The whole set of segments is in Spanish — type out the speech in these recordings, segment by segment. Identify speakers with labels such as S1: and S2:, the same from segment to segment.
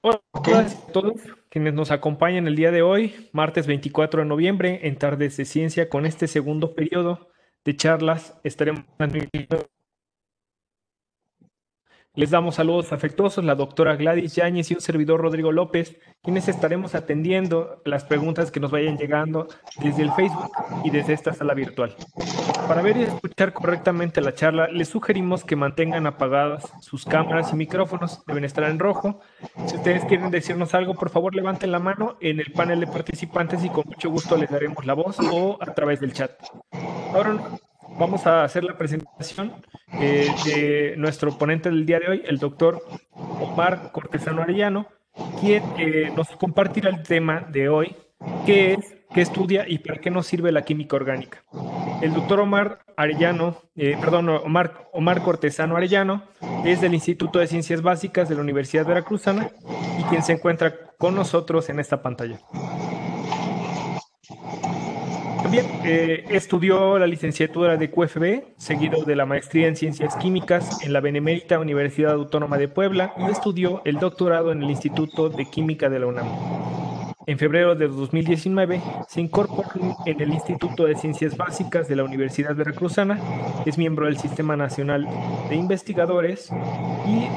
S1: Hola
S2: Ok,
S1: a todos quienes nos acompañan el día de hoy, martes 24 de noviembre, en Tardes de Ciencia, con este segundo periodo de charlas. Estaremos transmitiendo. Les damos saludos afectuosos, la doctora Gladys Yáñez y un servidor Rodrigo López, quienes estaremos atendiendo las preguntas que nos vayan llegando desde el Facebook y desde esta sala virtual. Para ver y escuchar correctamente la charla, les sugerimos que mantengan apagadas sus cámaras y micrófonos, deben estar en rojo. Si ustedes quieren decirnos algo, por favor levanten la mano en el panel de participantes y con mucho gusto les daremos la voz o a través del chat. Ahora vamos a hacer la presentación de nuestro ponente del día de hoy, el doctor Omar Cortesano Arellano, quien nos compartirá el tema de hoy, qué es, qué estudia y para qué nos sirve la química orgánica. El doctor Omar Arellano, Omar Cortesano Arellano, es del Instituto de Ciencias Básicas de la Universidad Veracruzana y quien se encuentra con nosotros en esta pantalla. También estudió la licenciatura de QFB, seguido de la maestría en Ciencias Químicas en la Benemérita Universidad Autónoma de Puebla y estudió el doctorado en el Instituto de Química de la UNAM. En febrero de 2019 se incorporó en el Instituto de Ciencias Básicas de la Universidad Veracruzana, es miembro del Sistema Nacional de Investigadores y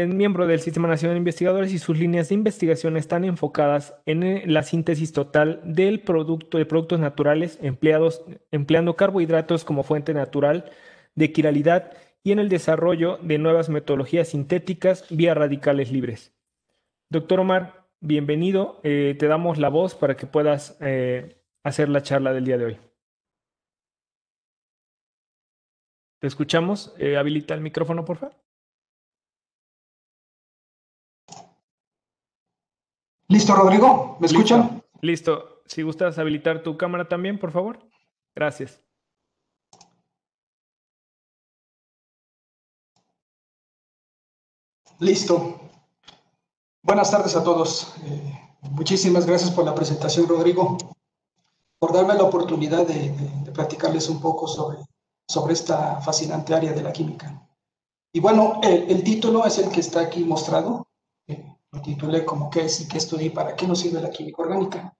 S1: miembro del Sistema Nacional de Investigadores, y sus líneas de investigación están enfocadas en la síntesis total de productos naturales empleando carbohidratos como fuente natural de quiralidad y en el desarrollo de nuevas metodologías sintéticas vía radicales libres. Doctor Omar, bienvenido. Te damos la voz para que puedas hacer la charla del día de hoy. Te escuchamos. Habilita el micrófono, por favor.
S2: listo, Rodrigo, ¿me
S1: Listo,
S2: escuchan?
S1: listo. Si gustas habilitar tu cámara también, por favor. Gracias.
S2: Listo. Buenas tardes a todos. Muchísimas gracias por la presentación, Rodrigo, por darme la oportunidad de platicarles un poco sobre esta fascinante área de la química. Y bueno, el título es el que está aquí mostrado. Lo titulé como qué es y qué estudié y para qué nos sirve la química orgánica.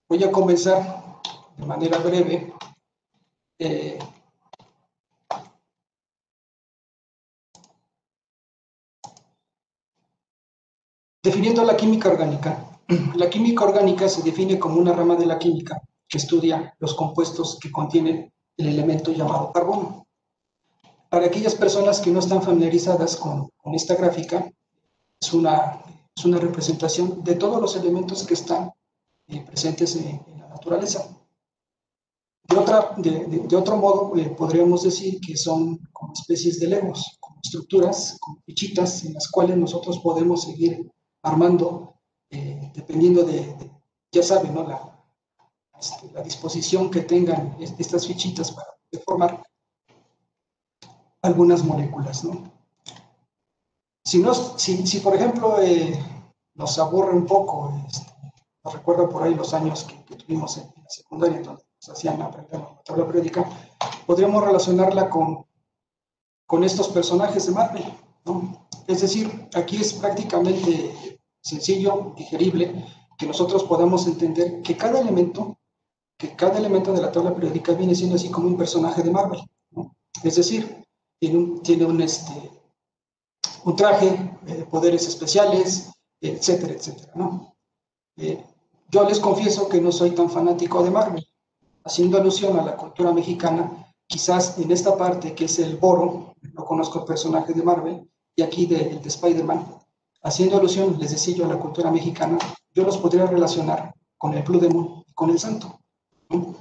S2: Voy a comenzar de manera breve. eh, Definiendo la química orgánica. La química orgánica se define como una rama de la química que estudia los compuestos que contienen el elemento llamado carbono. Para aquellas personas que no están familiarizadas con esta gráfica, es una representación de todos los elementos que están presentes en la naturaleza. De otro modo, podríamos decir que son como especies de legos, como estructuras, como fichitas en las cuales nosotros podemos seguir armando, dependiendo ya saben, ¿no? La disposición que tengan estas fichitas para formar algunas moléculas, ¿no? Si por ejemplo, nos aburre un poco, nos recuerda por ahí los años que tuvimos en la secundaria, donde nos hacían aprender la tabla periódica, podríamos relacionarla con estos personajes de Marvel, ¿no? Es decir, aquí es prácticamente sencillo, digerible, que nosotros podamos entender que cada elemento de la tabla periódica viene siendo así como un personaje de Marvel, ¿no? Es decir, tiene un traje, poderes especiales, etcétera, etcétera, ¿no? Eh, yo les confieso que no soy tan fanático de Marvel, haciendo alusión a la cultura mexicana, quizás en esta parte que es el Boro, no conozco el personaje de Marvel, y aquí de Spider-Man, haciendo alusión, les decía yo, a la cultura mexicana, yo los podría relacionar con el Blue Demon y con el Santo, ¿no?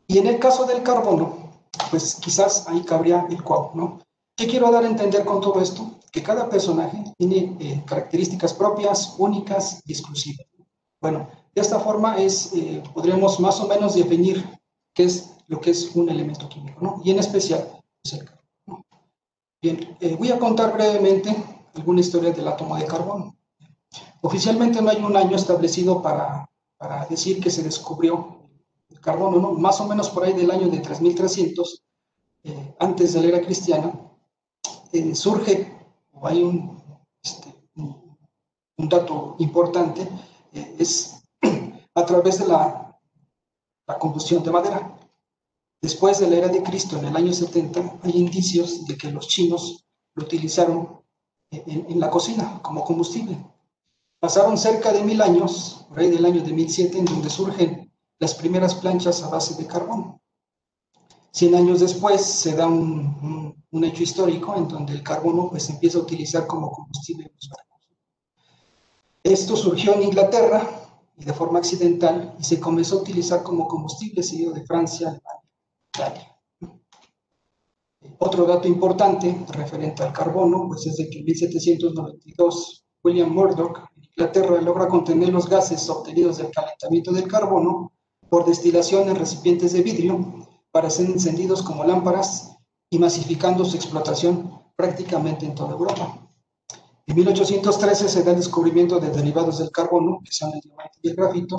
S2: Y en el caso del carbono, pues quizás ahí cabría el cuau, ¿no? ¿Qué quiero dar a entender con todo esto? Que cada personaje tiene características propias, únicas y exclusivas. Bueno, de esta forma podríamos más o menos definir qué es lo que es un elemento químico, ¿no? Y en especial es el carbono, ¿no? Bien, voy a contar brevemente alguna historia del átomo de carbono. Oficialmente no hay un año establecido para decir que se descubrió el carbono, ¿no? Más o menos por ahí del año de 3300, antes de la era cristiana, surge, o hay un dato importante es a través de la combustión de madera. Después de la era de Cristo, en el año 70, hay indicios de que los chinos lo utilizaron en la cocina como combustible. Pasaron cerca de 1000 años, por ahí del año de 1007, en donde surgen las primeras planchas a base de carbón. 100 años después se da un hecho histórico en donde el carbono pues, se empieza a utilizar como combustible en los barcos. Esto surgió en Inglaterra y de forma accidental y se comenzó a utilizar como combustible seguido de Francia, Alemania, Italia. Otro dato importante referente al carbono pues es de que en 1792 William Murdoch en Inglaterra logra contener los gases obtenidos del calentamiento del carbono por destilación en recipientes de vidrio para ser encendidos como lámparas y masificando su explotación prácticamente en toda Europa. En 1813 se da el descubrimiento de derivados del carbono, que son el diamante y el grafito,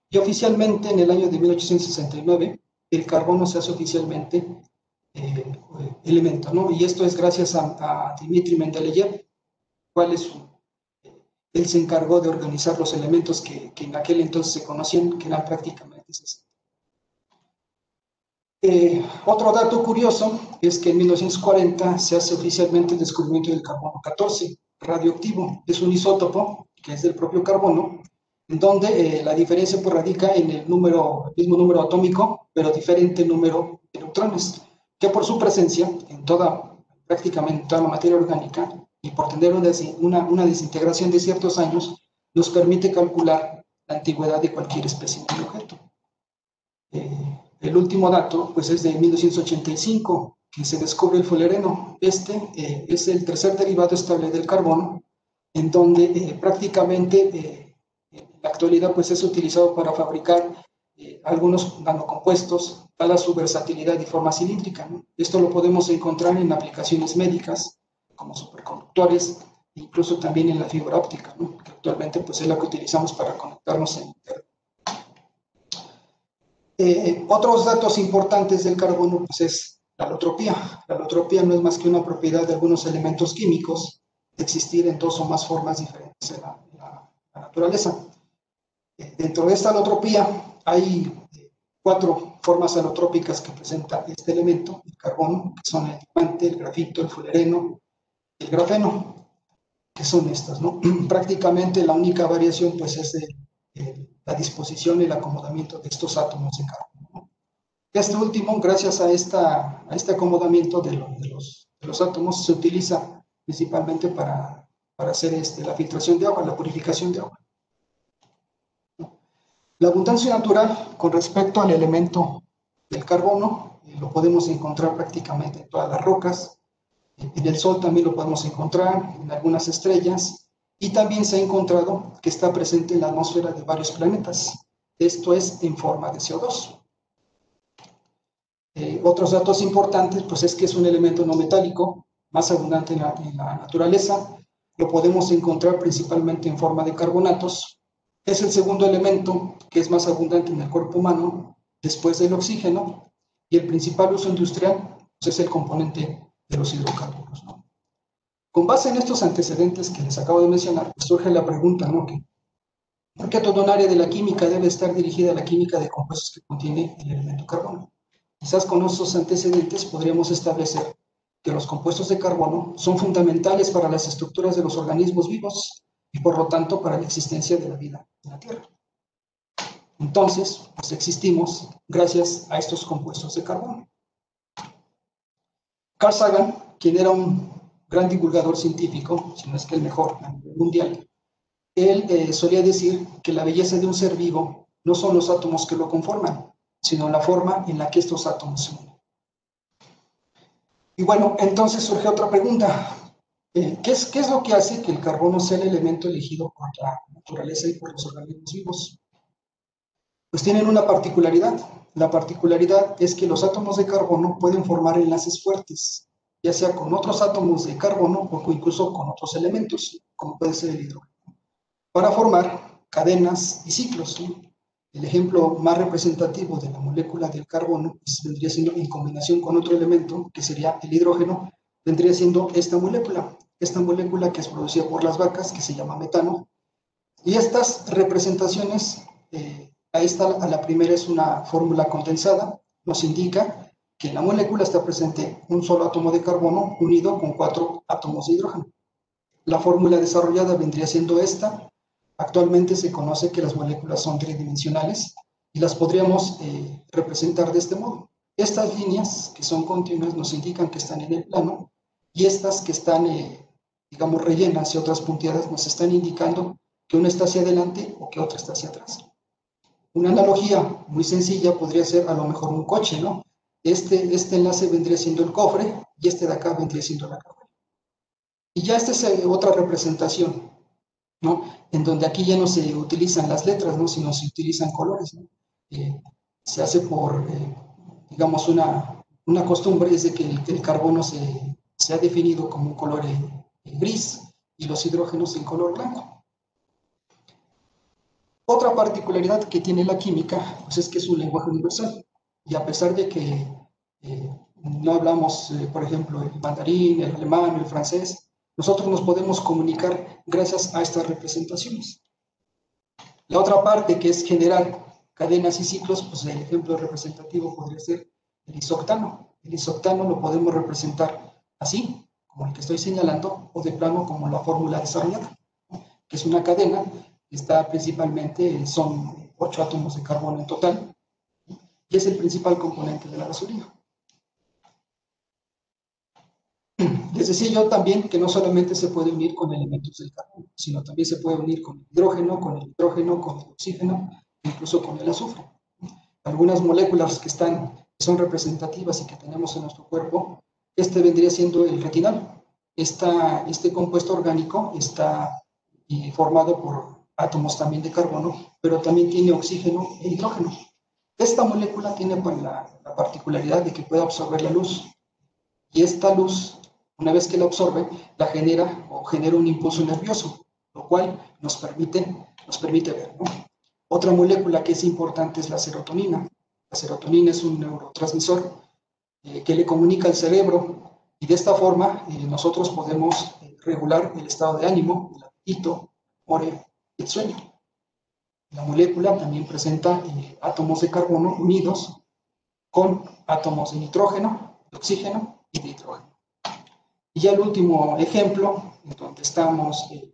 S2: y oficialmente en el año de 1869 el carbono se hace oficialmente elemento, ¿no? Y esto es gracias a Dmitri Mendeleev, cual es él se encargó de organizar los elementos que en aquel entonces se conocían, que eran prácticamente 60. Otro dato curioso es que en 1940 se hace oficialmente el descubrimiento del carbono 14, radioactivo. Es un isótopo que es del propio carbono, en donde la diferencia pues, radica en el mismo número atómico, pero diferente número de neutrones, que por su presencia en prácticamente toda la materia orgánica y por tener una desintegración de ciertos años, nos permite calcular la antigüedad de cualquier especie de objeto. El último dato pues, es de 1985, que se descubre el fulereno. Este es el tercer derivado estable del carbono, en donde prácticamente en la actualidad pues, es utilizado para fabricar algunos nanocompuestos, dada su versatilidad y forma cilíndrica, ¿no? Esto lo podemos encontrar en aplicaciones médicas, como superconductores, e incluso también en la fibra óptica, ¿no? Que actualmente pues, es la que utilizamos para conectarnos en Internet. Otros datos importantes del carbono pues, es la alotropía. La alotropía no es más que una propiedad de algunos elementos químicos de existir en dos o más formas diferentes en la naturaleza. Dentro de esta alotropía hay 4 formas alotrópicas que presenta este elemento, el carbono, que son el diamante, el grafito, el fulereno, el grafeno, que son estas, ¿no? Prácticamente la única variación pues, es la disposición y el acomodamiento de estos átomos de carbono, ¿no? Este último, gracias a este acomodamiento de los átomos, se utiliza principalmente para hacer la filtración de agua, la purificación de agua. La abundancia natural con respecto al elemento del carbono lo podemos encontrar prácticamente en todas las rocas, en el Sol también lo podemos encontrar, en algunas estrellas, y también se ha encontrado que está presente en la atmósfera de varios planetas. Esto es en forma de CO2. Otros datos importantes pues es que es un elemento no metálico, más abundante en la naturaleza. Lo podemos encontrar principalmente en forma de carbonatos. Es el segundo elemento que es más abundante en el cuerpo humano después del oxígeno, y el principal uso industrial pues, es el componente de los hidrocarburos, ¿no? Con base en estos antecedentes que les acabo de mencionar, pues surge la pregunta, ¿no? ¿Por qué toda un área de la química debe estar dirigida a la química de compuestos que contiene el elemento carbono? Quizás con estos antecedentes podríamos establecer que los compuestos de carbono son fundamentales para las estructuras de los organismos vivos y por lo tanto para la existencia de la vida en la Tierra. Entonces, pues existimos gracias a estos compuestos de carbono. Carl Sagan, quien era un gran divulgador científico, si no es que el mejor a nivel mundial, él solía decir que la belleza de un ser vivo no son los átomos que lo conforman, sino la forma en la que estos átomos se unen. Y bueno, entonces surge otra pregunta. ¿Qué es lo que hace que el carbono sea el elemento elegido por la naturaleza y por los organismos vivos? Pues tienen una particularidad. La particularidad es que los átomos de carbono pueden formar enlaces fuertes, ya sea con otros átomos de carbono o incluso con otros elementos, como puede ser el hidrógeno, para formar cadenas y ciclos, ¿sí? El ejemplo más representativo de la molécula del carbono pues, vendría siendo en combinación con otro elemento, que sería el hidrógeno, vendría siendo esta molécula que es producida por las vacas, que se llama metano, Y estas representaciones, a la primera es una fórmula condensada, nos indica que en la molécula está presente un solo átomo de carbono unido con 4 átomos de hidrógeno. La fórmula desarrollada vendría siendo esta. Actualmente se conoce que las moléculas son tridimensionales y las podríamos representar de este modo. Estas líneas que son continuas nos indican que están en el plano y estas que están, digamos, rellenas y otras punteadas nos están indicando que una está hacia adelante o que otra está hacia atrás. Una analogía muy sencilla podría ser a lo mejor un coche, ¿no? Este enlace vendría siendo el cofre y este de acá vendría siendo la cajuela. Y ya esta es otra representación, ¿no? En donde aquí ya no se utilizan las letras, ¿no? Sino se utilizan colores, ¿no? Se hace por, digamos, una costumbre, es de que el carbono se ha definido como un color gris y los hidrógenos en color blanco. Otra particularidad que tiene la química, pues es que es un lenguaje universal. Y a pesar de que no hablamos, por ejemplo, el mandarín, el alemán, el francés, nosotros nos podemos comunicar gracias a estas representaciones. La otra parte, que es generar cadenas y ciclos, pues el ejemplo representativo podría ser el isoctano. El isoctano lo podemos representar así, como el que estoy señalando, o de plano como la fórmula desarrollada, que es una cadena que está principalmente, son 8 átomos de carbono en total, y es el principal componente de la gasolina. Les decía yo también que no solamente se puede unir con elementos del carbono, sino también se puede unir con el hidrógeno, con el nitrógeno, con el oxígeno, incluso con el azufre. Algunas moléculas que son representativas y que tenemos en nuestro cuerpo, vendría siendo el retinal. Este compuesto orgánico está formado por átomos también de carbono, pero también tiene oxígeno e hidrógeno. Esta molécula tiene la particularidad de que puede absorber la luz, y esta luz, una vez que la absorbe, la genera un impulso nervioso, lo cual nos permite ver, ¿no? Otra molécula que es importante es la serotonina. La serotonina es un neurotransmisor que le comunica al cerebro, y de esta forma nosotros podemos regular el estado de ánimo, el apetito, el sueño. La molécula también presenta átomos de carbono unidos con átomos de nitrógeno, de oxígeno y de hidrógeno. Y ya el último ejemplo, en donde estamos, les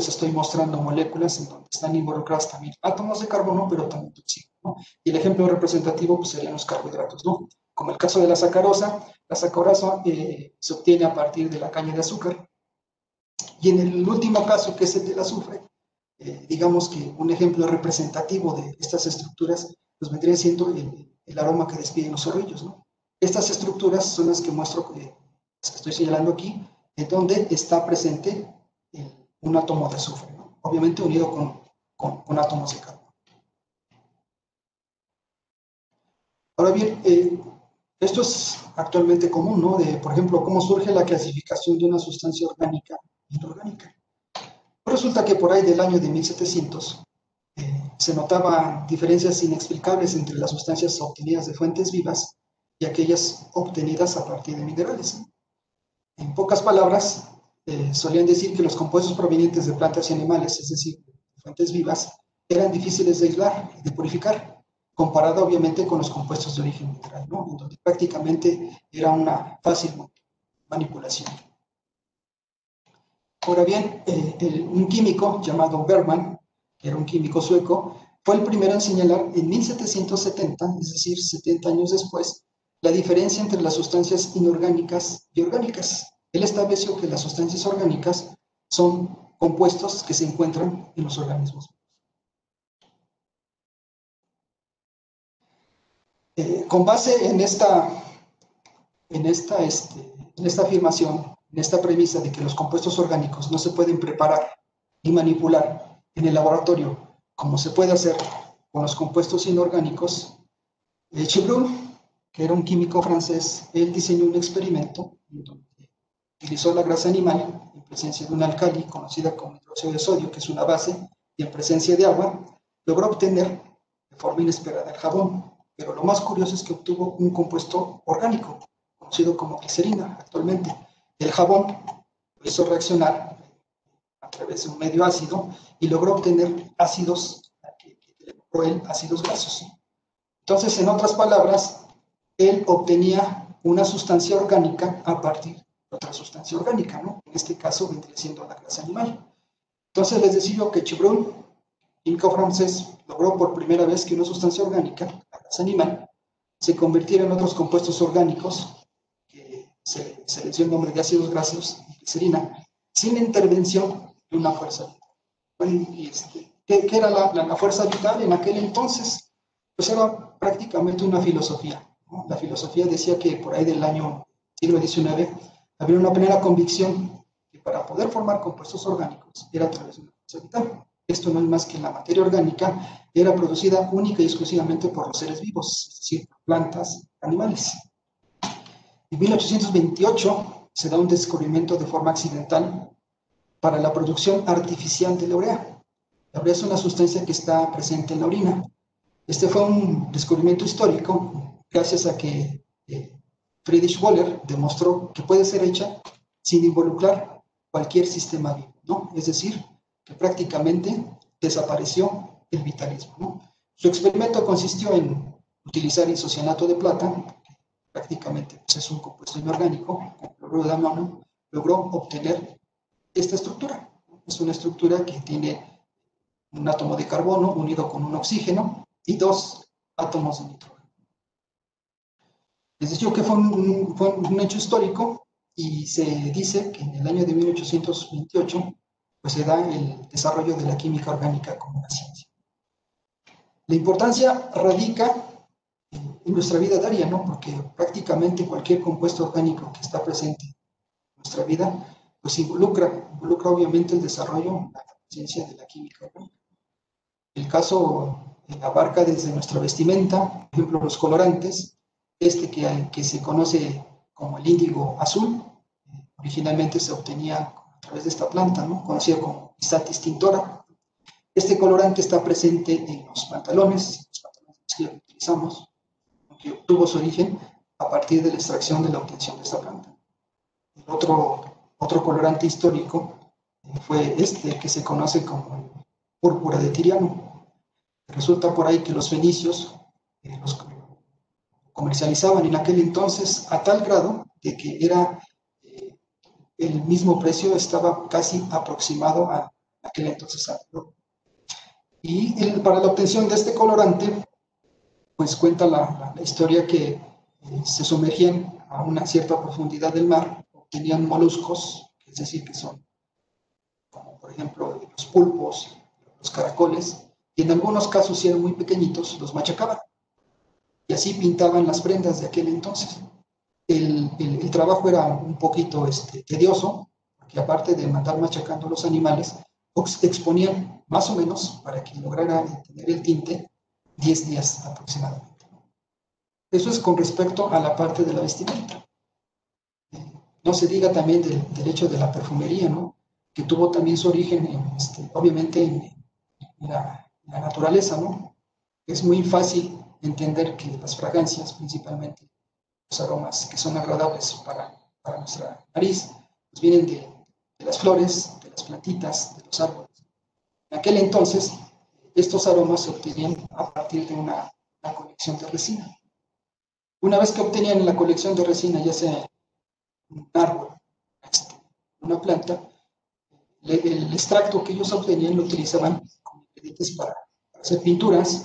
S2: estoy mostrando moléculas en donde están involucradas también átomos de carbono, pero también de oxígeno, ¿no? Y el ejemplo representativo pues, serían los carbohidratos, ¿no? Como el caso de la sacarosa se obtiene a partir de la caña de azúcar. Y en el último caso, que es el del azufre, digamos que un ejemplo representativo de estas estructuras pues vendría siendo el aroma que despiden los zorrillos, ¿no? Estas estructuras son las que muestro, las que estoy señalando aquí, en donde está presente un átomo de azufre, ¿no? Obviamente unido con átomos de carbono. Ahora bien, esto es actualmente común, ¿no? Por ejemplo, cómo surge la clasificación de una sustancia orgánica e inorgánica. Pues resulta que por ahí del año de 1700 se notaban diferencias inexplicables entre las sustancias obtenidas de fuentes vivas y aquellas obtenidas a partir de minerales. En pocas palabras, solían decir que los compuestos provenientes de plantas y animales, es decir, de fuentes vivas, eran difíciles de aislar y de purificar, comparado obviamente con los compuestos de origen mineral, ¿no? En donde prácticamente era una fácil manipulación. Ahora bien, un químico llamado Bergman, que era un químico sueco, fue el primero en señalar en 1770, es decir, 70 años después, la diferencia entre las sustancias inorgánicas y orgánicas. Él estableció que las sustancias orgánicas son compuestos que se encuentran en los organismos. Con base en esta afirmación, en esta premisa de que los compuestos orgánicos no se pueden preparar ni manipular en el laboratorio como se puede hacer con los compuestos inorgánicos, Chevreul, que era un químico francés, él diseñó un experimento donde utilizó la grasa animal en presencia de un álcali conocida como hidróxido de sodio, que es una base, y en presencia de agua, logró obtener de forma inesperada el jabón. Pero lo más curioso es que obtuvo un compuesto orgánico, conocido como glicerina actualmente. El jabón lo hizo reaccionar a través de un medio ácido y logró obtener ácidos, ácidos grasos. Entonces, en otras palabras, él obtenía una sustancia orgánica a partir de otra sustancia orgánica, ¿no? En este caso vendría siendo la grasa animal. Entonces les decía que Chevreul, químico francés, logró por primera vez que una sustancia orgánica, la grasa animal, se convirtiera en otros compuestos orgánicos, que se les dio el nombre de ácidos grasos y glicerina, sin intervención de una fuerza vital. Bueno, ¿qué era la fuerza vital en aquel entonces? Pues era prácticamente una filosofía, ¿no? La filosofía decía que por ahí del siglo XIX había una plena convicción que para poder formar compuestos orgánicos era a través de una fuerza vital. Esto no es más que la materia orgánica era producida única y exclusivamente por los seres vivos, es decir, plantas, animales. En 1828 se da un descubrimiento de forma accidental para la producción artificial de la urea. La urea es una sustancia que está presente en la orina. Este fue un descubrimiento histórico gracias a que Friedrich Wöhler demostró que puede ser hecha sin involucrar cualquier sistema vivo, ¿no? Es decir, que prácticamente desapareció el vitalismo, ¿no? Su experimento consistió en utilizar isocianato de plata, que prácticamente pues, es un compuesto inorgánico, con cloruro de amonio, logró obtener esta estructura. Es una estructura que tiene un átomo de carbono unido con un oxígeno y 2 átomos de nitrógeno. Les decía que fue un hecho histórico y se dice que en el año de 1828 pues se da el desarrollo de la química orgánica como una ciencia. La importancia radica en nuestra vida diaria, ¿no? Porque prácticamente cualquier compuesto orgánico que está presente en nuestra vida pues involucra obviamente el desarrollo, la ciencia de la química orgánica. El caso abarca desde nuestra vestimenta, por ejemplo, los colorantes, que se conoce como el índigo azul, originalmente se obtenía a través de esta planta, ¿no? Conocida como Isatis tintora. Este colorante está presente en los pantalones que utilizamos, que obtuvo su origen a partir de la extracción de la obtención de esta planta. El otro colorante histórico fue que se conoce como púrpura de Tiriano. Resulta por ahí que los fenicios los comercializaban en aquel entonces a tal grado de que era el mismo precio estaba casi aproximado a aquel entonces al oro. Y para la obtención de este colorante, pues cuenta la historia que se sumergían a una cierta profundidad del mar, obtenían moluscos, es decir, que son como por ejemplo los pulpos, los caracoles, y en algunos casos, si eran muy pequeñitos, los machacaban. Y así pintaban las prendas de aquel entonces. El trabajo era un poquito tedioso, porque aparte de mandar machacando los animales, exponían más o menos, para que lograra tener el tinte, 10 días aproximadamente. Eso es con respecto a la parte de la vestimenta. No se diga también del hecho de la perfumería, ¿no? Que tuvo también su origen, obviamente, en la naturaleza, ¿no? Es muy fácil entender que las fragancias, principalmente los aromas que son agradables para nuestra nariz, pues vienen de las flores, de las plantitas, de los árboles. En aquel entonces, estos aromas se obtenían a partir de una colección de resina. Una vez que obtenían la colección de resina, ya sea un árbol, una planta, el extracto que ellos obtenían lo utilizaban como ingredientes para hacer pinturas,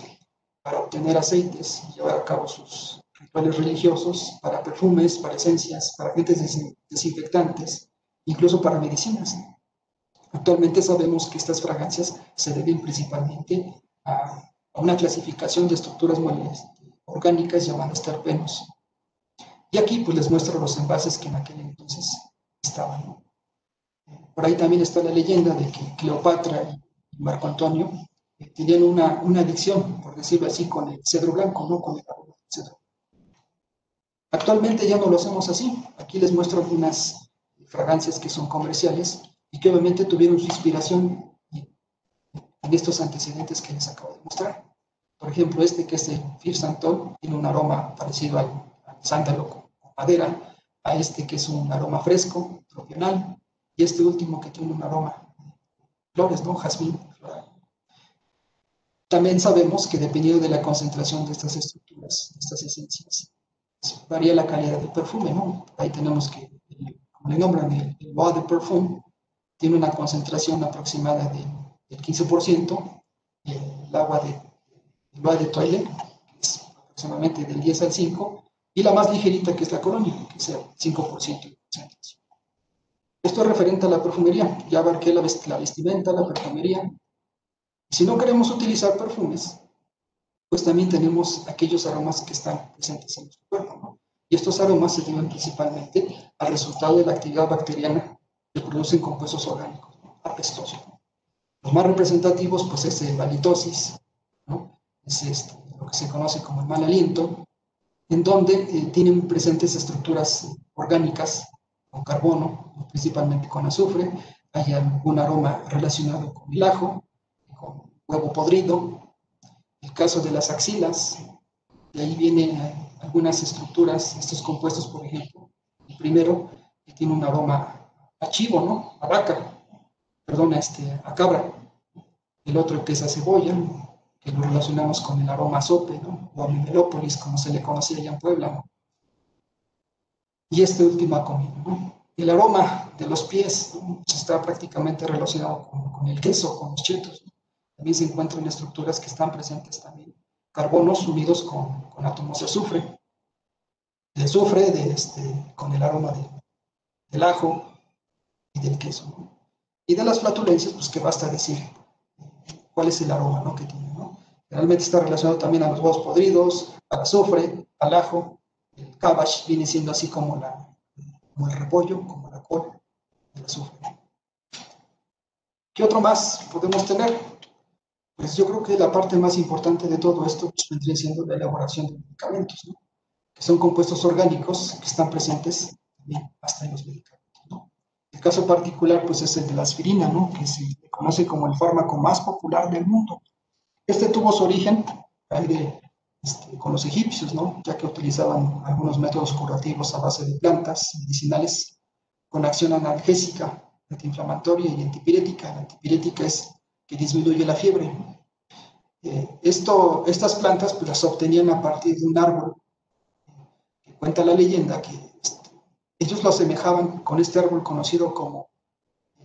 S2: para obtener aceites y llevar a cabo sus rituales religiosos, para perfumes, para esencias, para agentes desinfectantes, incluso para medicinas. Actualmente sabemos que estas fragancias se deben principalmente a una clasificación de estructuras orgánicas llamadas terpenos. Y aquí pues les muestro los envases que en aquel entonces estaban, ¿no? Por ahí también está la leyenda de que Cleopatra y Marco Antonio tenían una adicción, por decirlo así, con el cedro blanco, no con el árbol del cedro. Actualmente ya no lo hacemos así. Aquí les muestro algunas fragancias que son comerciales y que obviamente tuvieron su inspiración en estos antecedentes que les acabo de mostrar. Por ejemplo, que es el Fir Santol, tiene un aroma parecido al sándalo con madera, a que es un aroma fresco, tropional, y último que tiene un aroma flores, ¿no? Jazmín. También sabemos que dependiendo de la concentración de estas estructuras, de estas esencias, pues, varía la calidad del perfume, ¿no? Ahí tenemos que, como le nombran, el Bois de Parfum tiene una concentración aproximada del 15%, el agua de el Bois de Toilette, que es aproximadamente del 10 al 5, y la más ligerita, que es la Colonia, que es el 5% de concentración. Esto es referente a la perfumería. Ya abarqué la vestimenta, la perfumería. Si no queremos utilizar perfumes, pues también tenemos aquellos aromas que están presentes en nuestro cuerpo, ¿no? Y estos aromas se deben principalmente al resultado de la actividad bacteriana que producen compuestos orgánicos, ¿no? Apestosos. Los más representativos, pues, es la halitosis, ¿no? Es lo que se conoce como el mal aliento, en donde tienen presentes estructuras orgánicas con carbono, principalmente con azufre. Hay algún aroma relacionado con el ajo, con huevo podrido. El caso de las axilas, de ahí vienen algunas estructuras, estos compuestos, por ejemplo. El primero, que tiene un aroma a chivo, ¿no? A vaca, perdón, a cabra. El otro que es a cebolla, que lo relacionamos con el aroma a sope, ¿no? O a Mimelópolis, como se le conocía allá en Puebla, ¿no? Y este último a comino, ¿no? El aroma de los pies, ¿no? Está prácticamente relacionado con el queso, con los chetos, ¿no? También se encuentran estructuras que están presentes también, carbonos unidos con átomos de azufre. El azufre con el aroma del ajo y del queso, ¿no? Y de las flatulencias, pues que basta decir cuál es el aroma, ¿no? Que tiene, ¿no? Realmente está relacionado también a los huevos podridos, al azufre, al ajo. El cabbage viene siendo así como el repollo, como la col, el azufre. ¿Qué otro más podemos tener? Pues yo creo que la parte más importante de todo esto pues, vendría siendo la elaboración de medicamentos, ¿no? Que son compuestos orgánicos que están presentes también hasta en los medicamentos, ¿no? El caso particular pues es el de la aspirina, ¿no? Que se conoce como el fármaco más popular del mundo. Este tuvo su origen con los egipcios, ¿no? Ya que utilizaban algunos métodos curativos a base de plantas medicinales con acción analgésica, antiinflamatoria y antipirética. La antipirética es que disminuye la fiebre. Estas plantas pues, las obtenían a partir de un árbol, que cuenta la leyenda que ellos lo asemejaban con este árbol conocido como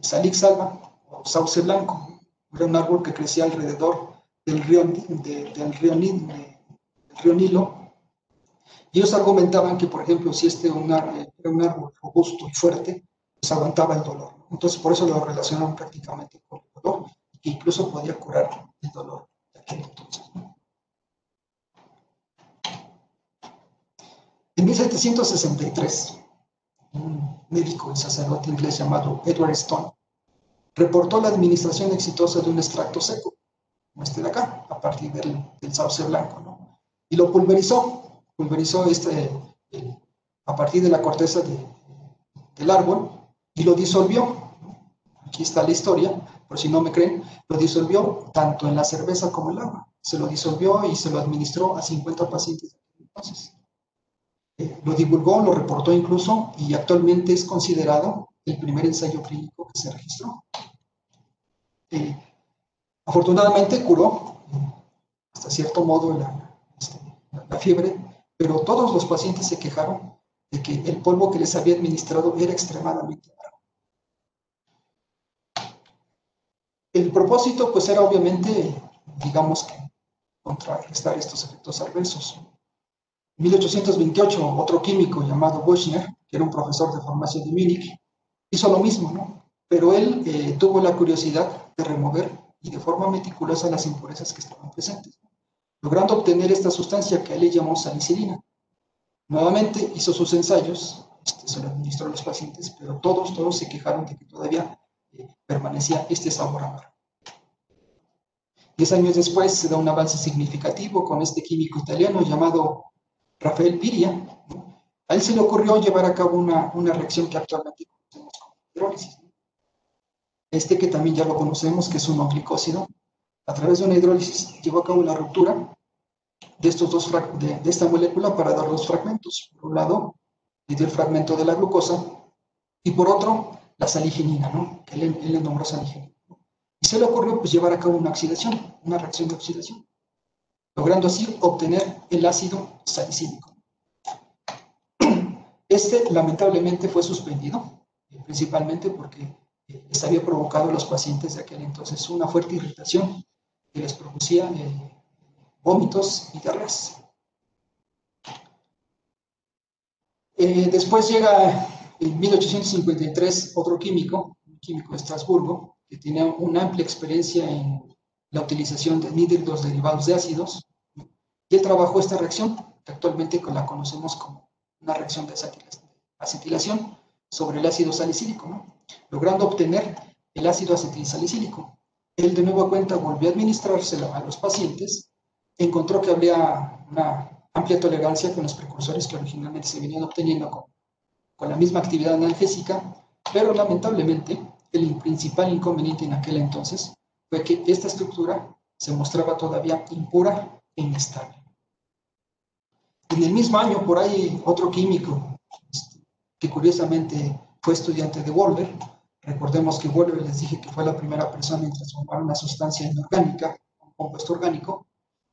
S2: Salix alba o sauce blanco. Era un árbol que crecía alrededor del río Nilo. Y ellos argumentaban que, por ejemplo, si era un árbol robusto y fuerte, pues aguantaba el dolor. Entonces, por eso lo relacionaban prácticamente con el dolor, y que incluso podía curar el dolor de aquel entonces, ¿no? En 1763, un médico y sacerdote inglés llamado Edward Stone reportó la administración exitosa de un extracto seco, como este de acá, a partir del sauce blanco, ¿no? Y lo pulverizó a partir de la corteza del árbol y lo disolvió. Aquí está la historia, por si no me creen, lo disolvió tanto en la cerveza como en el agua. Se lo disolvió y se lo administró a 50 pacientes. Entonces, lo divulgó, lo reportó incluso y actualmente es considerado el primer ensayo clínico que se registró. Afortunadamente curó hasta cierto modo la fiebre, pero todos los pacientes se quejaron de que el polvo que les había administrado era extremadamente amargo. El propósito pues era obviamente, digamos que, contrarrestar estos efectos adversos. En 1828, otro químico llamado Buchner, que era un profesor de farmacia de Múnich, hizo lo mismo, ¿no? Pero él tuvo la curiosidad de remover y de forma meticulosa las impurezas que estaban presentes, logrando obtener esta sustancia que él llamó salicilina. Nuevamente hizo sus ensayos, se lo administró a los pacientes, pero todos se quejaron de que todavía permanecía este sabor amargo. 10 años después se da un avance significativo con este químico italiano llamado Rafael Piria, ¿no? A él se le ocurrió llevar a cabo una reacción que actualmente conocemos como hidrólisis, ¿no? Que también ya lo conocemos, que es un glicósido. A través de una hidrólisis llevó a cabo la ruptura de esta molécula para dar dos fragmentos. Por un lado, le dio el fragmento de la glucosa y por otro, la saligenina, ¿no? Que él le nombró saligenina, ¿no? Y se le ocurrió pues, llevar a cabo una oxidación, una reacción de oxidación, logrando así obtener el ácido salicílico. Este lamentablemente fue suspendido, principalmente porque les había provocado a los pacientes de aquel entonces una fuerte irritación que les producía vómitos y diarreas. Después llega en 1853 otro químico, un químico de Estrasburgo, que tenía una amplia experiencia en la utilización de anhídridos derivados de ácidos, y él trabajó esta reacción, que actualmente la conocemos como una reacción de acetilación sobre el ácido salicílico, ¿no? Logrando obtener el ácido acetilsalicílico. Él de nueva cuenta volvió a administrárselo a los pacientes, encontró que había una amplia tolerancia con los precursores que originalmente se venían obteniendo con la misma actividad analgésica, pero lamentablemente el principal inconveniente en aquel entonces fue que esta estructura se mostraba todavía impura e inestable. En el mismo año, por ahí, otro químico que curiosamente fue estudiante de Wolver. Recordemos que Wolver, les dije que fue la primera persona en transformar una sustancia inorgánica, un compuesto orgánico,